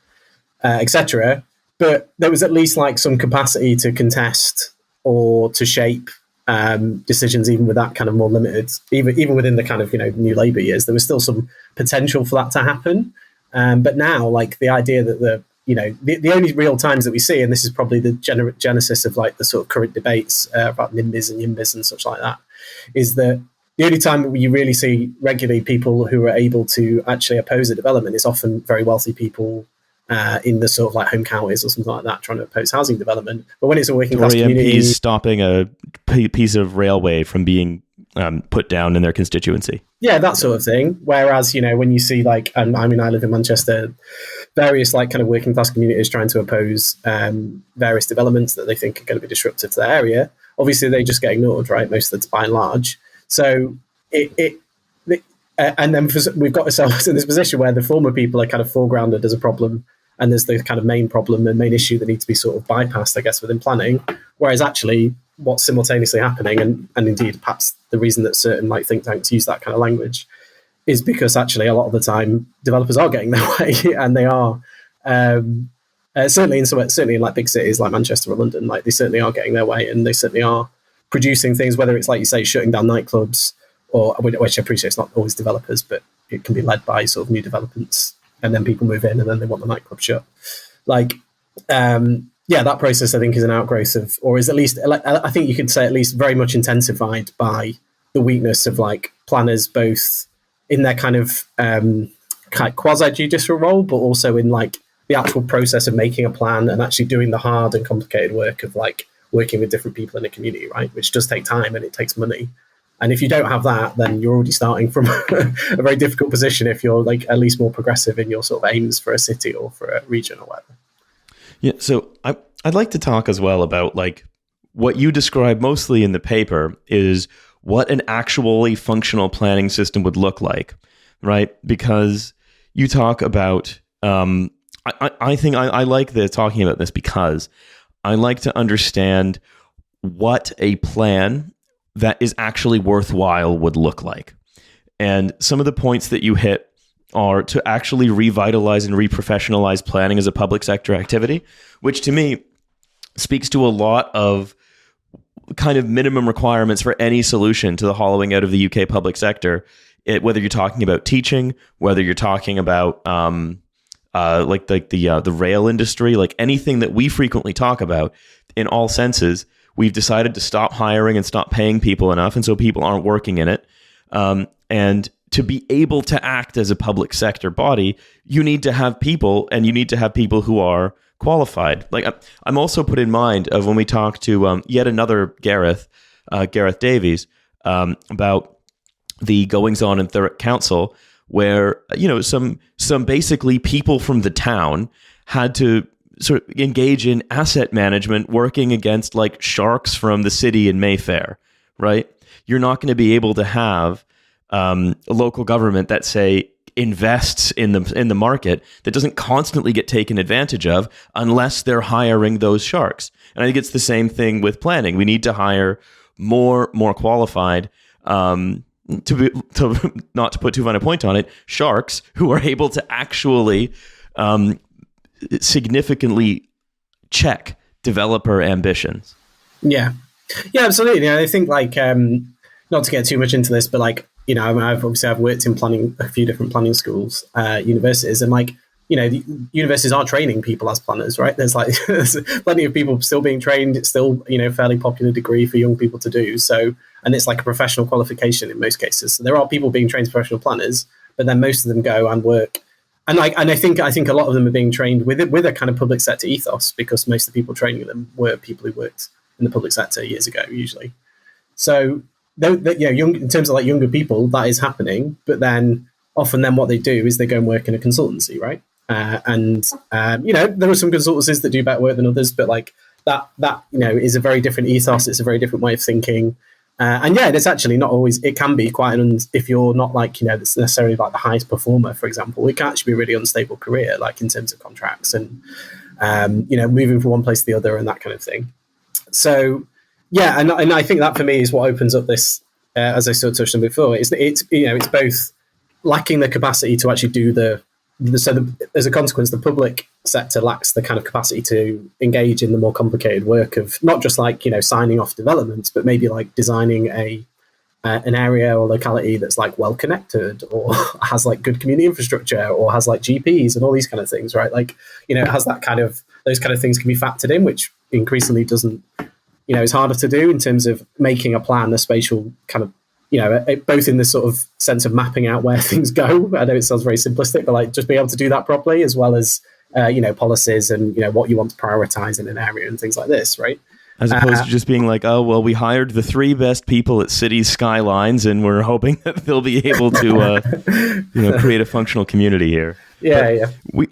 etc. But there was at least like some capacity to contest or to shape decisions, even with that kind of more limited, even within the kind of new Labour years, there was still some potential for that to happen. But now, like, the idea that the only real times that we see, and this is probably the genesis of like the sort of current debates about NIMBYs and YIMBYs and such like that, is that the only time you really see regularly people who are able to actually oppose a development is often very wealthy people in the sort of like home counties or something like that, trying to oppose housing development. But when it's a working class community, MPs stopping a piece of railway from being put down in their constituency. Yeah, that sort of thing. Whereas, when you see like, I live in Manchester, various like kind of working class communities trying to oppose various developments that they think are going to be disruptive to their area, obviously they just get ignored, right? Most of the time, by and large. So and then we've got ourselves in this position where the former people are kind of foregrounded as a problem, and there's the kind of main problem and main issue that needs to be sort of bypassed, I guess, within planning. Whereas actually what's simultaneously happening, and indeed perhaps the reason that certain like think tanks use that kind of language, is because actually a lot of the time developers are getting their way, and they are certainly in like big cities like Manchester or London, like they certainly are getting their way, and they certainly are producing things, whether it's like you say shutting down nightclubs, or which I appreciate it's not always developers, but it can be led by sort of new developments, and then people move in, and then they want the nightclub shut. Like, that process I think is an outgrowth of, or is at least, I think you could say at least very much intensified by the weakness of like planners, both in their kind of quasi-judicial role, but also in like the actual process of making a plan and actually doing the hard and complicated work of like working with different people in a community, right? Which does take time and it takes money. And if you don't have that, then you're already starting from a very difficult position if you're like at least more progressive in your sort of aims for a city or for a region or whatever. Yeah, so I'd like to talk as well about like what you describe mostly in the paper is what an actually functional planning system would look like, right? Because you talk about, I think I like talking about this because I like to understand what a plan that is actually worthwhile would look like. And some of the points that you hit are to actually revitalize and reprofessionalize planning as a public sector activity, which to me speaks to a lot of kind of minimum requirements for any solution to the hollowing out of the UK public sector. Whether you're talking about teaching, whether you're talking about the rail industry, like anything that we frequently talk about in all senses, we've decided to stop hiring and stop paying people enough, and so people aren't working in it. And to be able to act as a public sector body, you need to have people, and you need to have people who are qualified. Like I'm also put in mind of when we talked to yet another Gareth Davies, about the goings on in Thurrock Council, where some basically people from the town had to sort of engage in asset management, working against like sharks from the city in Mayfair, right? You're not going to be able to have a local government that, say, invests in the market that doesn't constantly get taken advantage of unless they're hiring those sharks. And I think it's the same thing with planning. We need to hire more qualified, not to put too fine a point on it, sharks who are able to actually significantly check developer ambitions. Yeah, absolutely. I think like not to get too much into this, but like I've worked in planning, a few different planning schools, universities, and like the universities are training people as planners, right? There's plenty of people still being trained. It's still fairly popular degree for young people to do. So, and it's like a professional qualification in most cases. So there are people being trained as professional planners, but then most of them go and work. And I think a lot of them are being trained with a kind of public sector ethos, because most of the people training them were people who worked in the public sector years ago, usually. So, in terms of like younger people, that is happening. But then often, what they do is they go and work in a consultancy, right? There are some consultancies that do better work than others, but like that is a very different ethos. It's a very different way of thinking. It's actually not always, it can be quite if you're not like, it's necessarily like the highest performer, for example, it can actually be a really unstable career, like in terms of contracts and, moving from one place to the other and that kind of thing. So, yeah. And I think that for me is what opens up this, as I sort of touched on before, it's both lacking the capacity to actually do as a consequence, the public sector lacks the kind of capacity to engage in the more complicated work of not just like, signing off developments, but maybe like designing an area or locality that's like well connected or has like good community infrastructure or has like GPs and all these kind of things, right? Like, it has that kind of, those kind of things can be factored in, which increasingly doesn't, it's harder to do in terms of making a plan, a spatial kind of, both in the sort of sense of mapping out where things go. I know it sounds very simplistic, but like just be able to do that properly, as well as, policies and, what you want to prioritize in an area and things like this, right? As opposed to just being like, oh, well, we hired the 3 best people at City Skylines and we're hoping that they'll be able to, create a functional community here. Yeah. We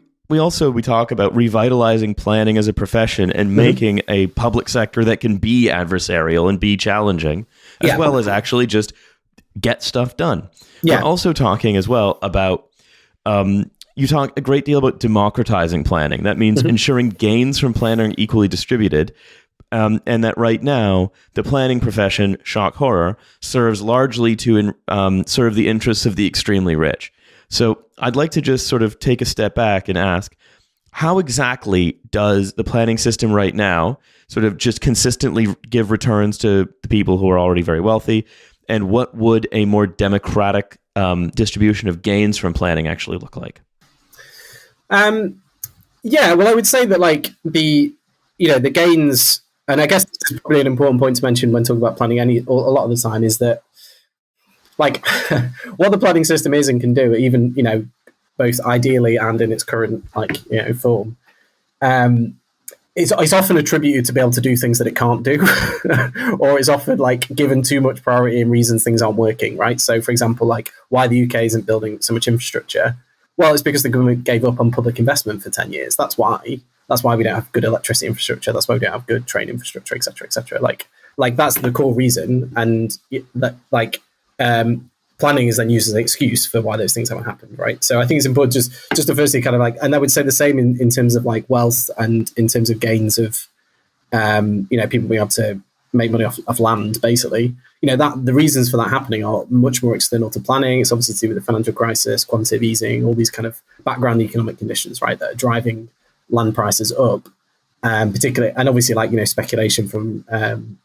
talk about revitalizing planning as a profession and making a public sector that can be adversarial and be challenging, as well as actually just get stuff done. Yeah. We're also talking as well about, you talk a great deal about democratizing planning. That means ensuring gains from planning are equally distributed. And that right now, the planning profession, shock horror, serves largely to serve the interests of the extremely rich. So I'd like to just sort of take a step back and ask, how exactly does the planning system right now sort of just consistently give returns to the people who are already very wealthy? And what would a more democratic distribution of gains from planning actually look like? Yeah, well, I would say that like the gains, and I guess this is probably an important point to mention when talking about planning a lot of the time, is that like what the planning system is and can do, even both ideally and in its current form, it's often attributed to be able to do things that it can't do, or it's often like given too much priority and reasons things aren't working, right? So, for example, like why the UK isn't building so much infrastructure. Well, it's because the government gave up on public investment for 10 years. That's why. That's why we don't have good electricity infrastructure. That's why we don't have good train infrastructure, et cetera, et cetera. Like that's the core reason. And that planning is then used as an excuse for why those things haven't happened, right? So I think it's important just to firstly kind of like, and I would say the same in terms of like wealth and in terms of gains of, people being able to make money off land, basically. That the reasons for that happening are much more external to planning. It's obviously to do with the financial crisis, quantitative easing, all these kind of background economic conditions, right, that are driving land prices up, particularly, and obviously speculation from and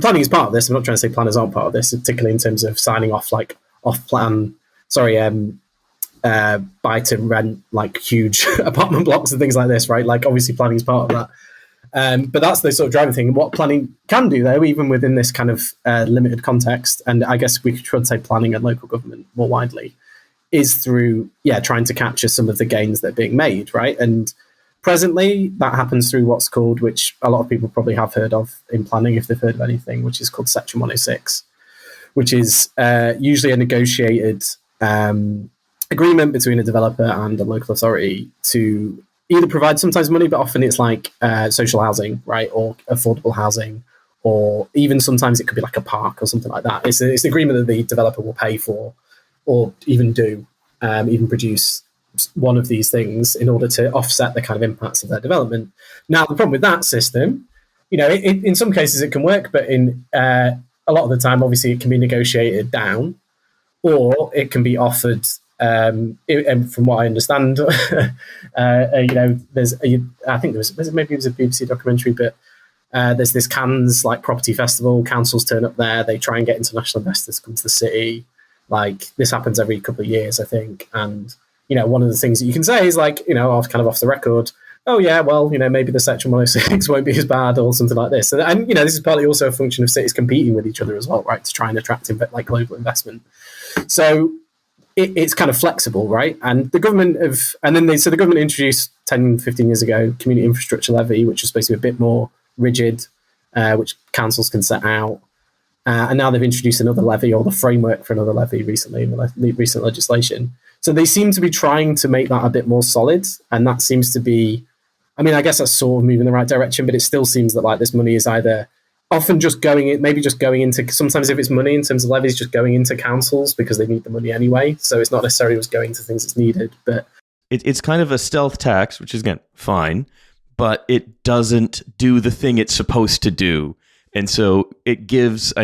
planning is part of this. I'm not trying to say planners aren't part of this, particularly in terms of signing off buy to rent like huge apartment blocks and things like this, right? Like obviously planning is part of that. But that's the sort of driving thing. And what planning can do, though, even within this kind of limited context, and I guess we should say planning and local government more widely, is through, trying to capture some of the gains that are being made, right? And presently, that happens through what's called, which a lot of people probably have heard of in planning, if they've heard of anything, which is called Section 106, which is usually a negotiated agreement between a developer and a local authority to either provide sometimes money, but often it's like social housing, right, or affordable housing, or even sometimes it could be like a park or something like that. It's an agreement that the developer will pay for, or even even produce one of these things in order to offset the kind of impacts of their development. Now, the problem with that system, in some cases it can work, but in a lot of the time, obviously, it can be negotiated down, or it can be offered. And from what I understand, there's I think maybe it was a BBC documentary, but there's this Cannes like property festival. Councils turn up there. They try and get international investors to come to the city. Like this happens every couple of years, I think. And one of the things that you can say is like, kind of off the record, oh yeah, well, maybe the Section 106 won't be as bad or something like this. And this is partly also a function of cities competing with each other as well, right, to try and attract global investment. So it's kind of flexible, right? And the government the government introduced 10, 15 years ago, community infrastructure levy, which was supposed to be a bit more rigid, which councils can set out. And now they've introduced another levy, or the framework for another levy recently in the recent legislation. So they seem to be trying to make that a bit more solid. And that seems to be, I guess that's sort of moving in the right direction, but it still seems that like this money is either often just going into, sometimes if it's money in terms of levies, just going into councils because they need the money anyway. So it's not necessarily just going to things that's needed, but it's kind of a stealth tax, which is, again, fine, but it doesn't do the thing it's supposed to do. And so it gives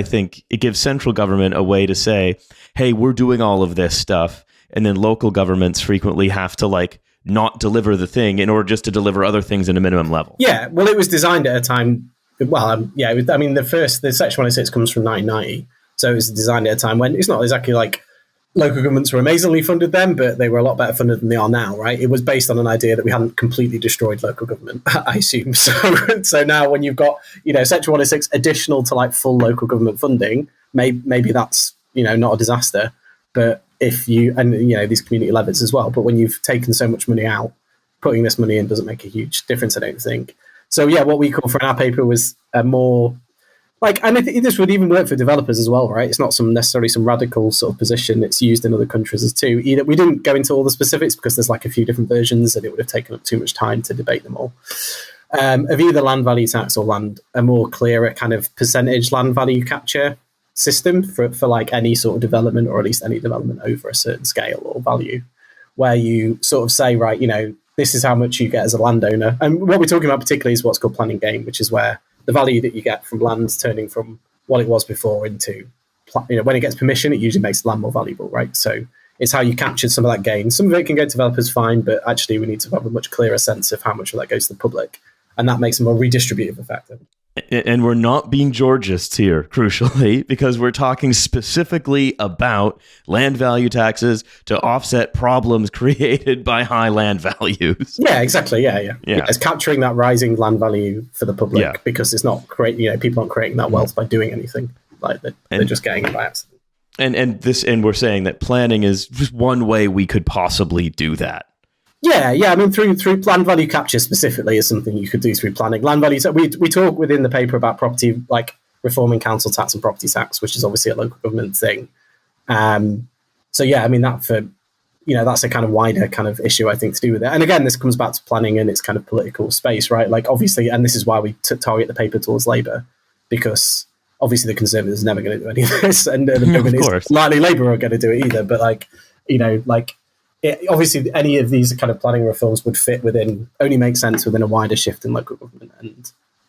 central government a way to say, hey, we're doing all of this stuff. And then local governments frequently have to not deliver the thing in order just to deliver other things at a minimum level. Yeah, well, it was designed at a time. Well, the Section 106 comes from 1990. So it was designed at a time when it's not exactly like local governments were amazingly funded then, but they were a lot better funded than they are now, right? It was based on an idea that we hadn't completely destroyed local government, I assume. So now when you've got, Section 106 additional to full local government funding, maybe that's, not a disaster. But if you, and these community levies as well, but when you've taken so much money out, putting this money in doesn't make a huge difference, I don't think. So yeah, what we call for in our paper was a more and I think this would even work for developers as well, right? It's not necessarily some radical sort of position. It's used in other countries as too. Either we didn't go into all the specifics because there's a few different versions, and it would have taken up too much time to debate them all. Of either land value tax or a more clearer kind of percentage land value capture system for any sort of development, or at least any development over a certain scale or value, where you sort of say, right, this is how much you get as a landowner. And what we're talking about particularly is what's called planning gain, which is where the value that you get from land turning from what it was before into, when it gets permission, it usually makes the land more valuable, right? So it's how you capture some of that gain. Some of it can go to developers fine, but actually we need to have a much clearer sense of how much of that goes to the public. And that makes a more redistributive effect. And we're not being Georgists here, crucially, because we're talking specifically about land value taxes to offset problems created by high land values. Yeah, exactly. Yeah. It's capturing that rising land value for the public because it's not people aren't creating that wealth by doing anything. Like they're just getting it by accident. And we're saying that planning is just one way we could possibly do that. Yeah. I mean, through land value capture specifically is something you could do through planning. Land value. So we talk within the paper about property, like reforming council tax and property tax, which is obviously a local government thing. So yeah, I mean that's a kind of wider kind of issue I think to do with it. And again, this comes back to planning and its kind of political space, right? Like obviously, and this is why we target the paper towards Labour, because obviously the Conservatives are never going to do any of this, and the likely Labour aren't going to do it either. But obviously, any of these kind of planning reforms would only make sense within a wider shift in local government,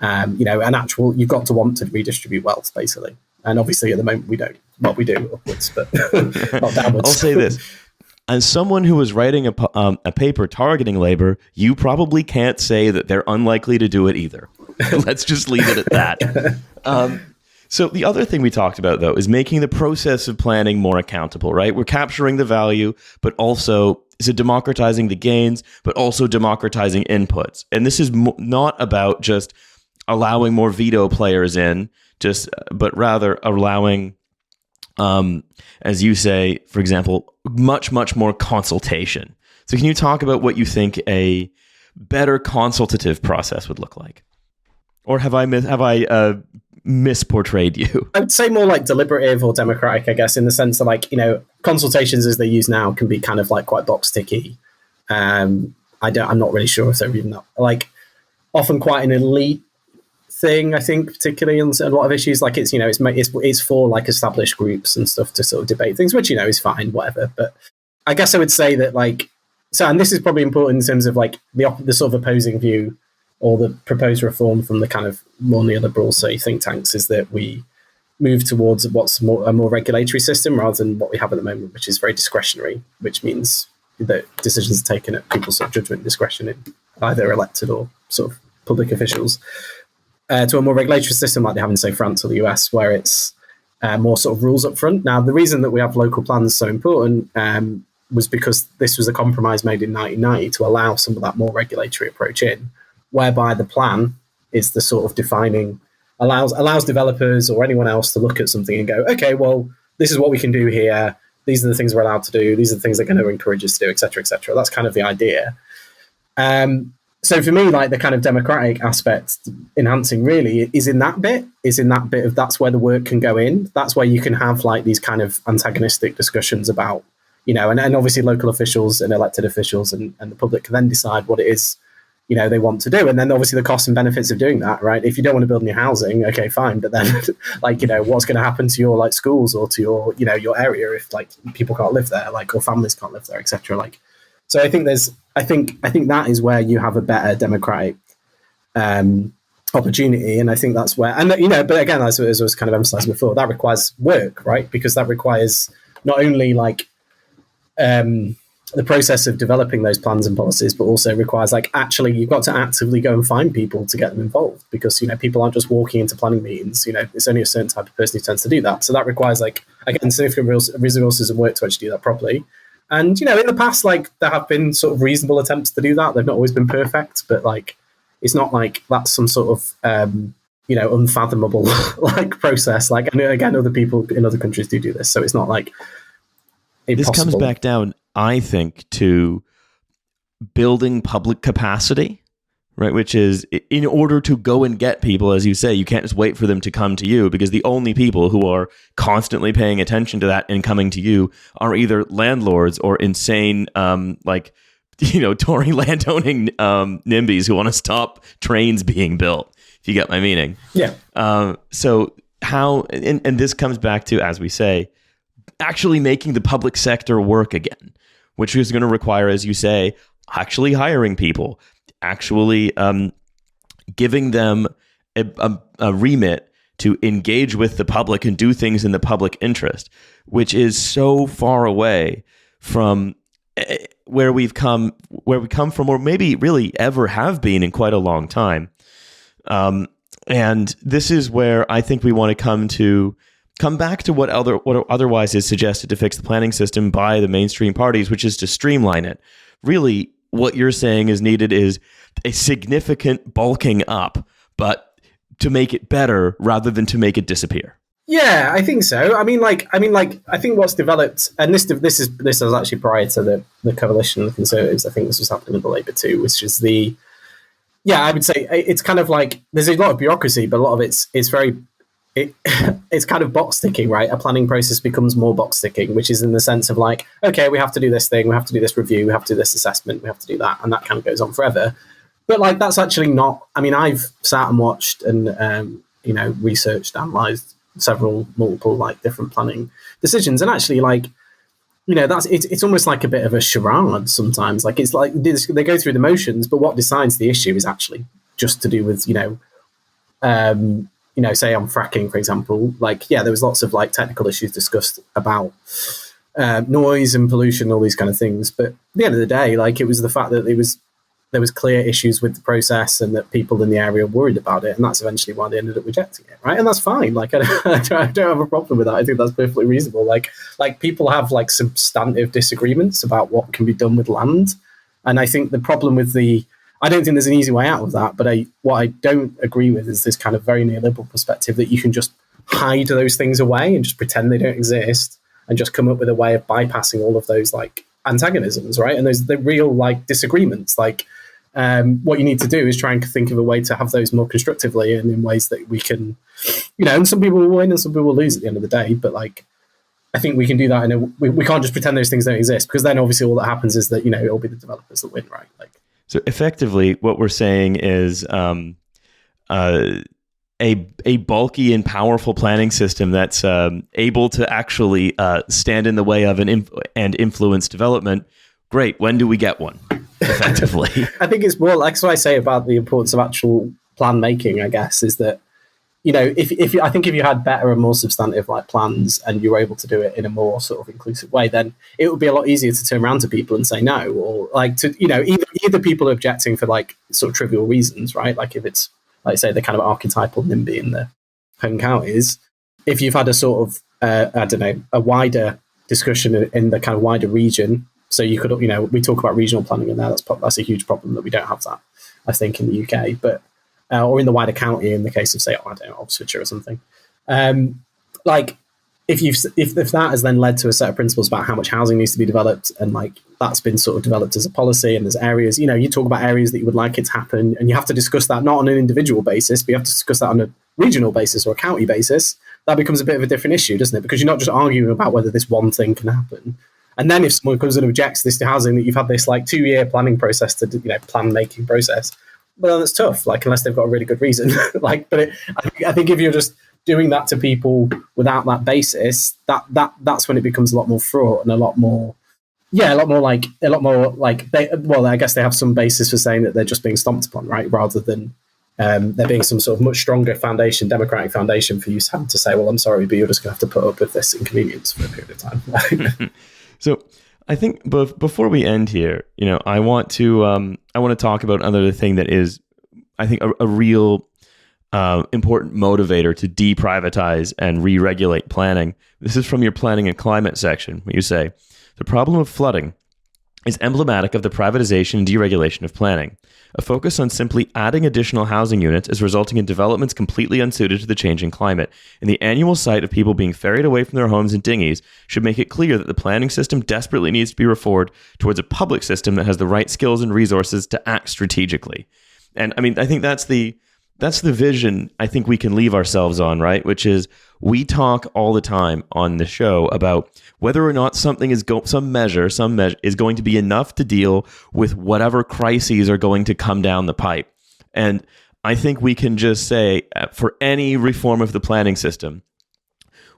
and you've got to want to redistribute wealth, basically. And obviously, at the moment, we don't. Well, we do upwards, but not downwards. I'll say this: as someone who was writing a paper targeting Labour, you probably can't say that they're unlikely to do it either. Let's just leave it at that. So the other thing we talked about, though, is making the process of planning more accountable, right? We're capturing the value, but also democratizing the gains, but also democratizing inputs. And this is not about just allowing more veto players in, but rather allowing, as you say, for example, much, much more consultation. So can you talk about what you think a better consultative process would look like? Or have I misportrayed you? I would say more like deliberative or democratic, I guess, in the sense that consultations as they use now can be kind of like quite box ticky. I'm not really sure if they're even that, often quite an elite thing, I think, particularly on a lot of issues. Like it's for like established groups and stuff to sort of debate things, which is fine, whatever. But I guess I would say that and this is probably important in terms of the sort of opposing view or the proposed reform from the kind of more neoliberal, say, think tanks, is that we move towards what's a more regulatory system rather than what we have at the moment, which is very discretionary, which means that decisions are taken at people's sort of judgment and discretion in either elected or sort of public officials, to a more regulatory system like they have in, say, France or the US, where it's more sort of rules up front. Now, the reason that we have local plans so important was because this was a compromise made in 1990 to allow some of that more regulatory approach in, whereby the plan is the sort of allows developers or anyone else to look at something and go, okay, well, this is what we can do here. These are the things we're allowed to do. These are the things they're going to encourage us to do, et cetera, et cetera. That's kind of the idea. So for me, the kind of democratic aspect enhancing really is in that bit of that's where the work can go in. That's where you can have these kind of antagonistic discussions about, and obviously local officials and elected officials and the public can then decide what it is they want to do. And then obviously the costs and benefits of doing that, right? If you don't want to build new housing, okay, fine. But then what's going to happen to your schools or to your, your area if people can't live there, or families can't live there, etc. So I think I think that is where you have a better democratic opportunity. And I think that's where, but again, as I was kind of emphasizing before, that requires work, right? Because that requires not only the process of developing those plans and policies, but also requires actually you've got to actively go and find people to get them involved, because people aren't just walking into planning meetings. It's only a certain type of person who tends to do that. So that requires again significant resources and work to actually do that properly. And in the past, there have been sort of reasonable attempts to do that. They've not always been perfect, but it's not that's some sort of unfathomable process. And again, other people in other countries do this, so it's not impossible. This comes back down, I think, to building public capacity, right? Which is, in order to go and get people, as you say, you can't just wait for them to come to you, because the only people who are constantly paying attention to that and coming to you are either landlords or insane, Tory landowning NIMBYs who want to stop trains being built, if you get my meaning. Yeah. So how, and this comes back to, as we say, actually making the public sector work again, which is going to require, as you say, actually hiring people, actually giving them a remit to engage with the public and do things in the public interest, which is so far away from where we come from, or maybe really ever have been in quite a long time. And this is where I think we want to come back to what otherwise is suggested to fix the planning system by the mainstream parties, which is to streamline it. Really, what you're saying is needed is a significant bulking up, but to make it better rather than to make it disappear. Yeah, I think so. I think what's developed, and this was actually prior to the coalition of the Conservatives. I think this was happening with the Labour too, which is I would say it's kind of like there's a lot of bureaucracy, but a lot of it's kind of box ticking, right? A planning process becomes more box ticking, which is in the sense of like, okay, we have to do this thing, we have to do this review, we have to do this assessment, we have to do that, and that kind of goes on forever. But like that's actually not. I mean, I've sat and watched and researched, analysed multiple like different planning decisions, and actually like it's almost like a bit of a charade sometimes. Like it's like they go through the motions, but what decides the issue is actually just to do with say on fracking, for example. Like there was lots of like technical issues discussed about noise and pollution, all these kind of things, but at the end of the day, like it was the fact that there was clear issues with the process and that people in the area worried about it. And that's eventually why they ended up rejecting it. Right. And that's fine. Like, I don't have a problem with that. I think that's perfectly reasonable. Like people have like substantive disagreements about what can be done with land. And I think the problem with I don't think there's an easy way out of that. But what I don't agree with is this kind of very neoliberal perspective that you can just hide those things away and just pretend they don't exist and just come up with a way of bypassing all of those like antagonisms. Right. And the real like disagreements, like, what you need to do is try and think of a way to have those more constructively and in ways that we can, and some people will win and some people will lose at the end of the day. But like, I think we can do that. And we can't just pretend those things don't exist, because then obviously all that happens is that, it'll be the developers that win, right? Like, so effectively what we're saying is a bulky and powerful planning system that's able to actually stand in the way of and influence development. Great. When do we get one? Effectively. I think it's more like, so I say about the importance of actual plan making, I guess, is that, if you had better and more substantive like plans and you were able to do it in a more sort of inclusive way, then it would be a lot easier to turn around to people and say no, or like to, either people are objecting for like sort of trivial reasons, right? Like if it's, like say, the kind of archetypal NIMBY in the home counties, if you've had a sort of, a wider discussion in the kind of wider region. So you could, we talk about regional planning and that's a huge problem that we don't have that, I think, in the UK, but or in the wider county in the case of, say, Oxfordshire or something. Like if that has then led to a set of principles about how much housing needs to be developed, and like that's been sort of developed as a policy, and there's areas, you talk about areas that you would like it to happen, and you have to discuss that not on an individual basis, but you have to discuss that on a regional basis or a county basis. That becomes a bit of a different issue, doesn't it? Because you're not just arguing about whether this one thing can happen. And then if someone comes and objects this to housing, that you've had this like 2-year planning process to plan making process, well, that's tough. Like unless they've got a really good reason. Like, but I think if you're just doing that to people without that basis, that's when it becomes a lot more fraught and a lot more like I guess they have some basis for saying that they're just being stomped upon, right? Rather than there being some sort of much stronger foundation, democratic foundation for you having to say, well, I'm sorry, but you're just going to have to put up with this inconvenience for a period of time. So I think before we end here, I want to talk about another thing that is, I think, a real important motivator to deprivatize and re-regulate planning. This is from your planning and climate section, where you say, the problem of flooding is emblematic of the privatization and deregulation of planning. A focus on simply adding additional housing units is resulting in developments completely unsuited to the changing climate, and the annual sight of people being ferried away from their homes in dinghies should make it clear that the planning system desperately needs to be reformed towards a public system that has the right skills and resources to act strategically. And I mean, I think that's the vision I think we can leave ourselves on, right? Which is, we talk all the time on the show about whether or not something is some measure is going to be enough to deal with whatever crises are going to come down the pipe. And I think we can just say, for any reform of the planning system,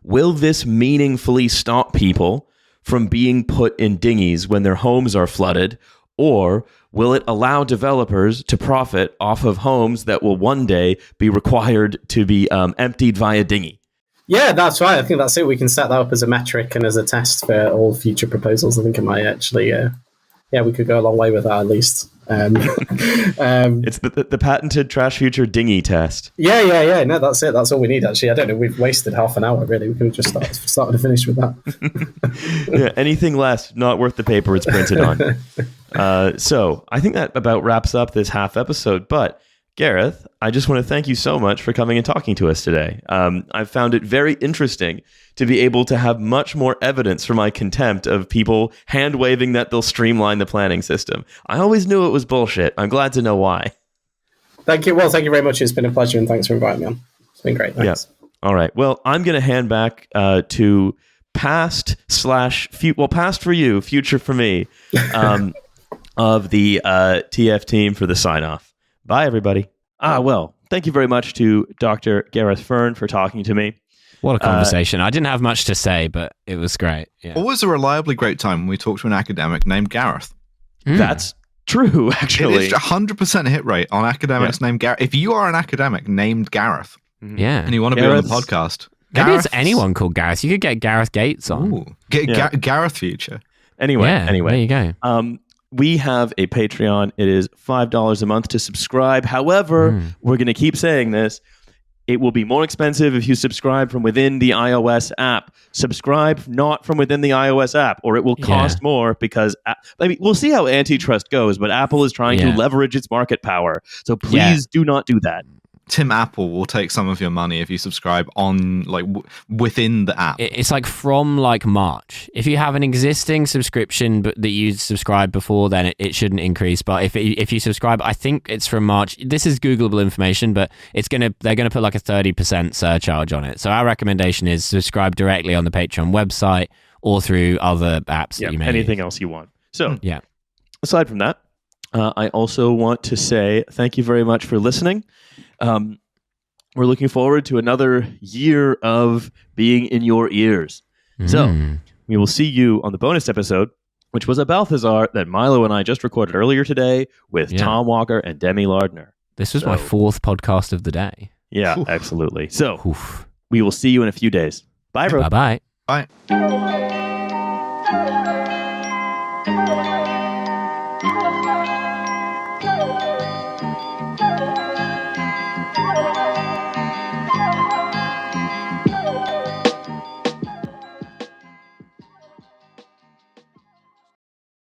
will this meaningfully stop people from being put in dinghies when their homes are flooded? Or will it allow developers to profit off of homes that will one day be required to be emptied via dinghy? Yeah, that's right. I think that's it. We can set that up as a metric and as a test for all future proposals. I think it might actually we could go a long way with that at least. It's the patented Trashfuture dinghy test. Yeah. No, that's it. That's all we need, actually. I don't know. We've wasted half an hour, really. We could have just started to finish with that. Yeah, anything less, not worth the paper it's printed on. So I think that about wraps up this half episode. But Gareth, I just want to thank you so much for coming and talking to us today. I've found it very interesting to be able to have much more evidence for my contempt of people hand-waving that they'll streamline the planning system. I always knew it was bullshit. I'm glad to know why. Thank you. Well, thank you very much. It's been a pleasure, and thanks for inviting me on. It's been great. Thanks. Yeah. All right. Well, I'm going to hand back to past for you, future for me, of the TF team for the sign-off. Bye, everybody. Well, thank you very much to Dr. Gareth Fearn for talking to me. What a conversation. I didn't have much to say, but it was great. Yeah. Always a reliably great time when we talk to an academic named Gareth. That's true, actually. It is 100% hit rate on academics named Gareth. If you are an academic named Gareth and you want to be on the podcast, maybe it's anyone called Gareth. You could get Gareth Gates on. Ooh, Gareth Future. Anyway, there you go. We have a Patreon. It is $5 a month to subscribe. However, we're going to keep saying this. It will be more expensive if you subscribe from within the iOS app. Subscribe not from within the iOS app, or it will cost more because, we'll see how antitrust goes, but Apple is trying to leverage its market power. So please do not do that. Tim Apple will take some of your money if you subscribe on within the app. It's from March. If you have an existing subscription but that you subscribed before, then it shouldn't increase. But if you subscribe, I think it's from March. This is Googleable information, but they're gonna put a 30% surcharge on it. So our recommendation is subscribe directly on the Patreon website or through other apps that you may anything else you want. So aside from that, I also want to say thank you very much for listening. We're looking forward to another year of being in your ears. So we will see you on the bonus episode, which was a Balthazar that Milo and I just recorded earlier today with Tom Walker and Demi Lardner. This was my fourth podcast of the day. Yeah, absolutely. So we will see you in a few days. Bye, bro. Bye-bye. Bye.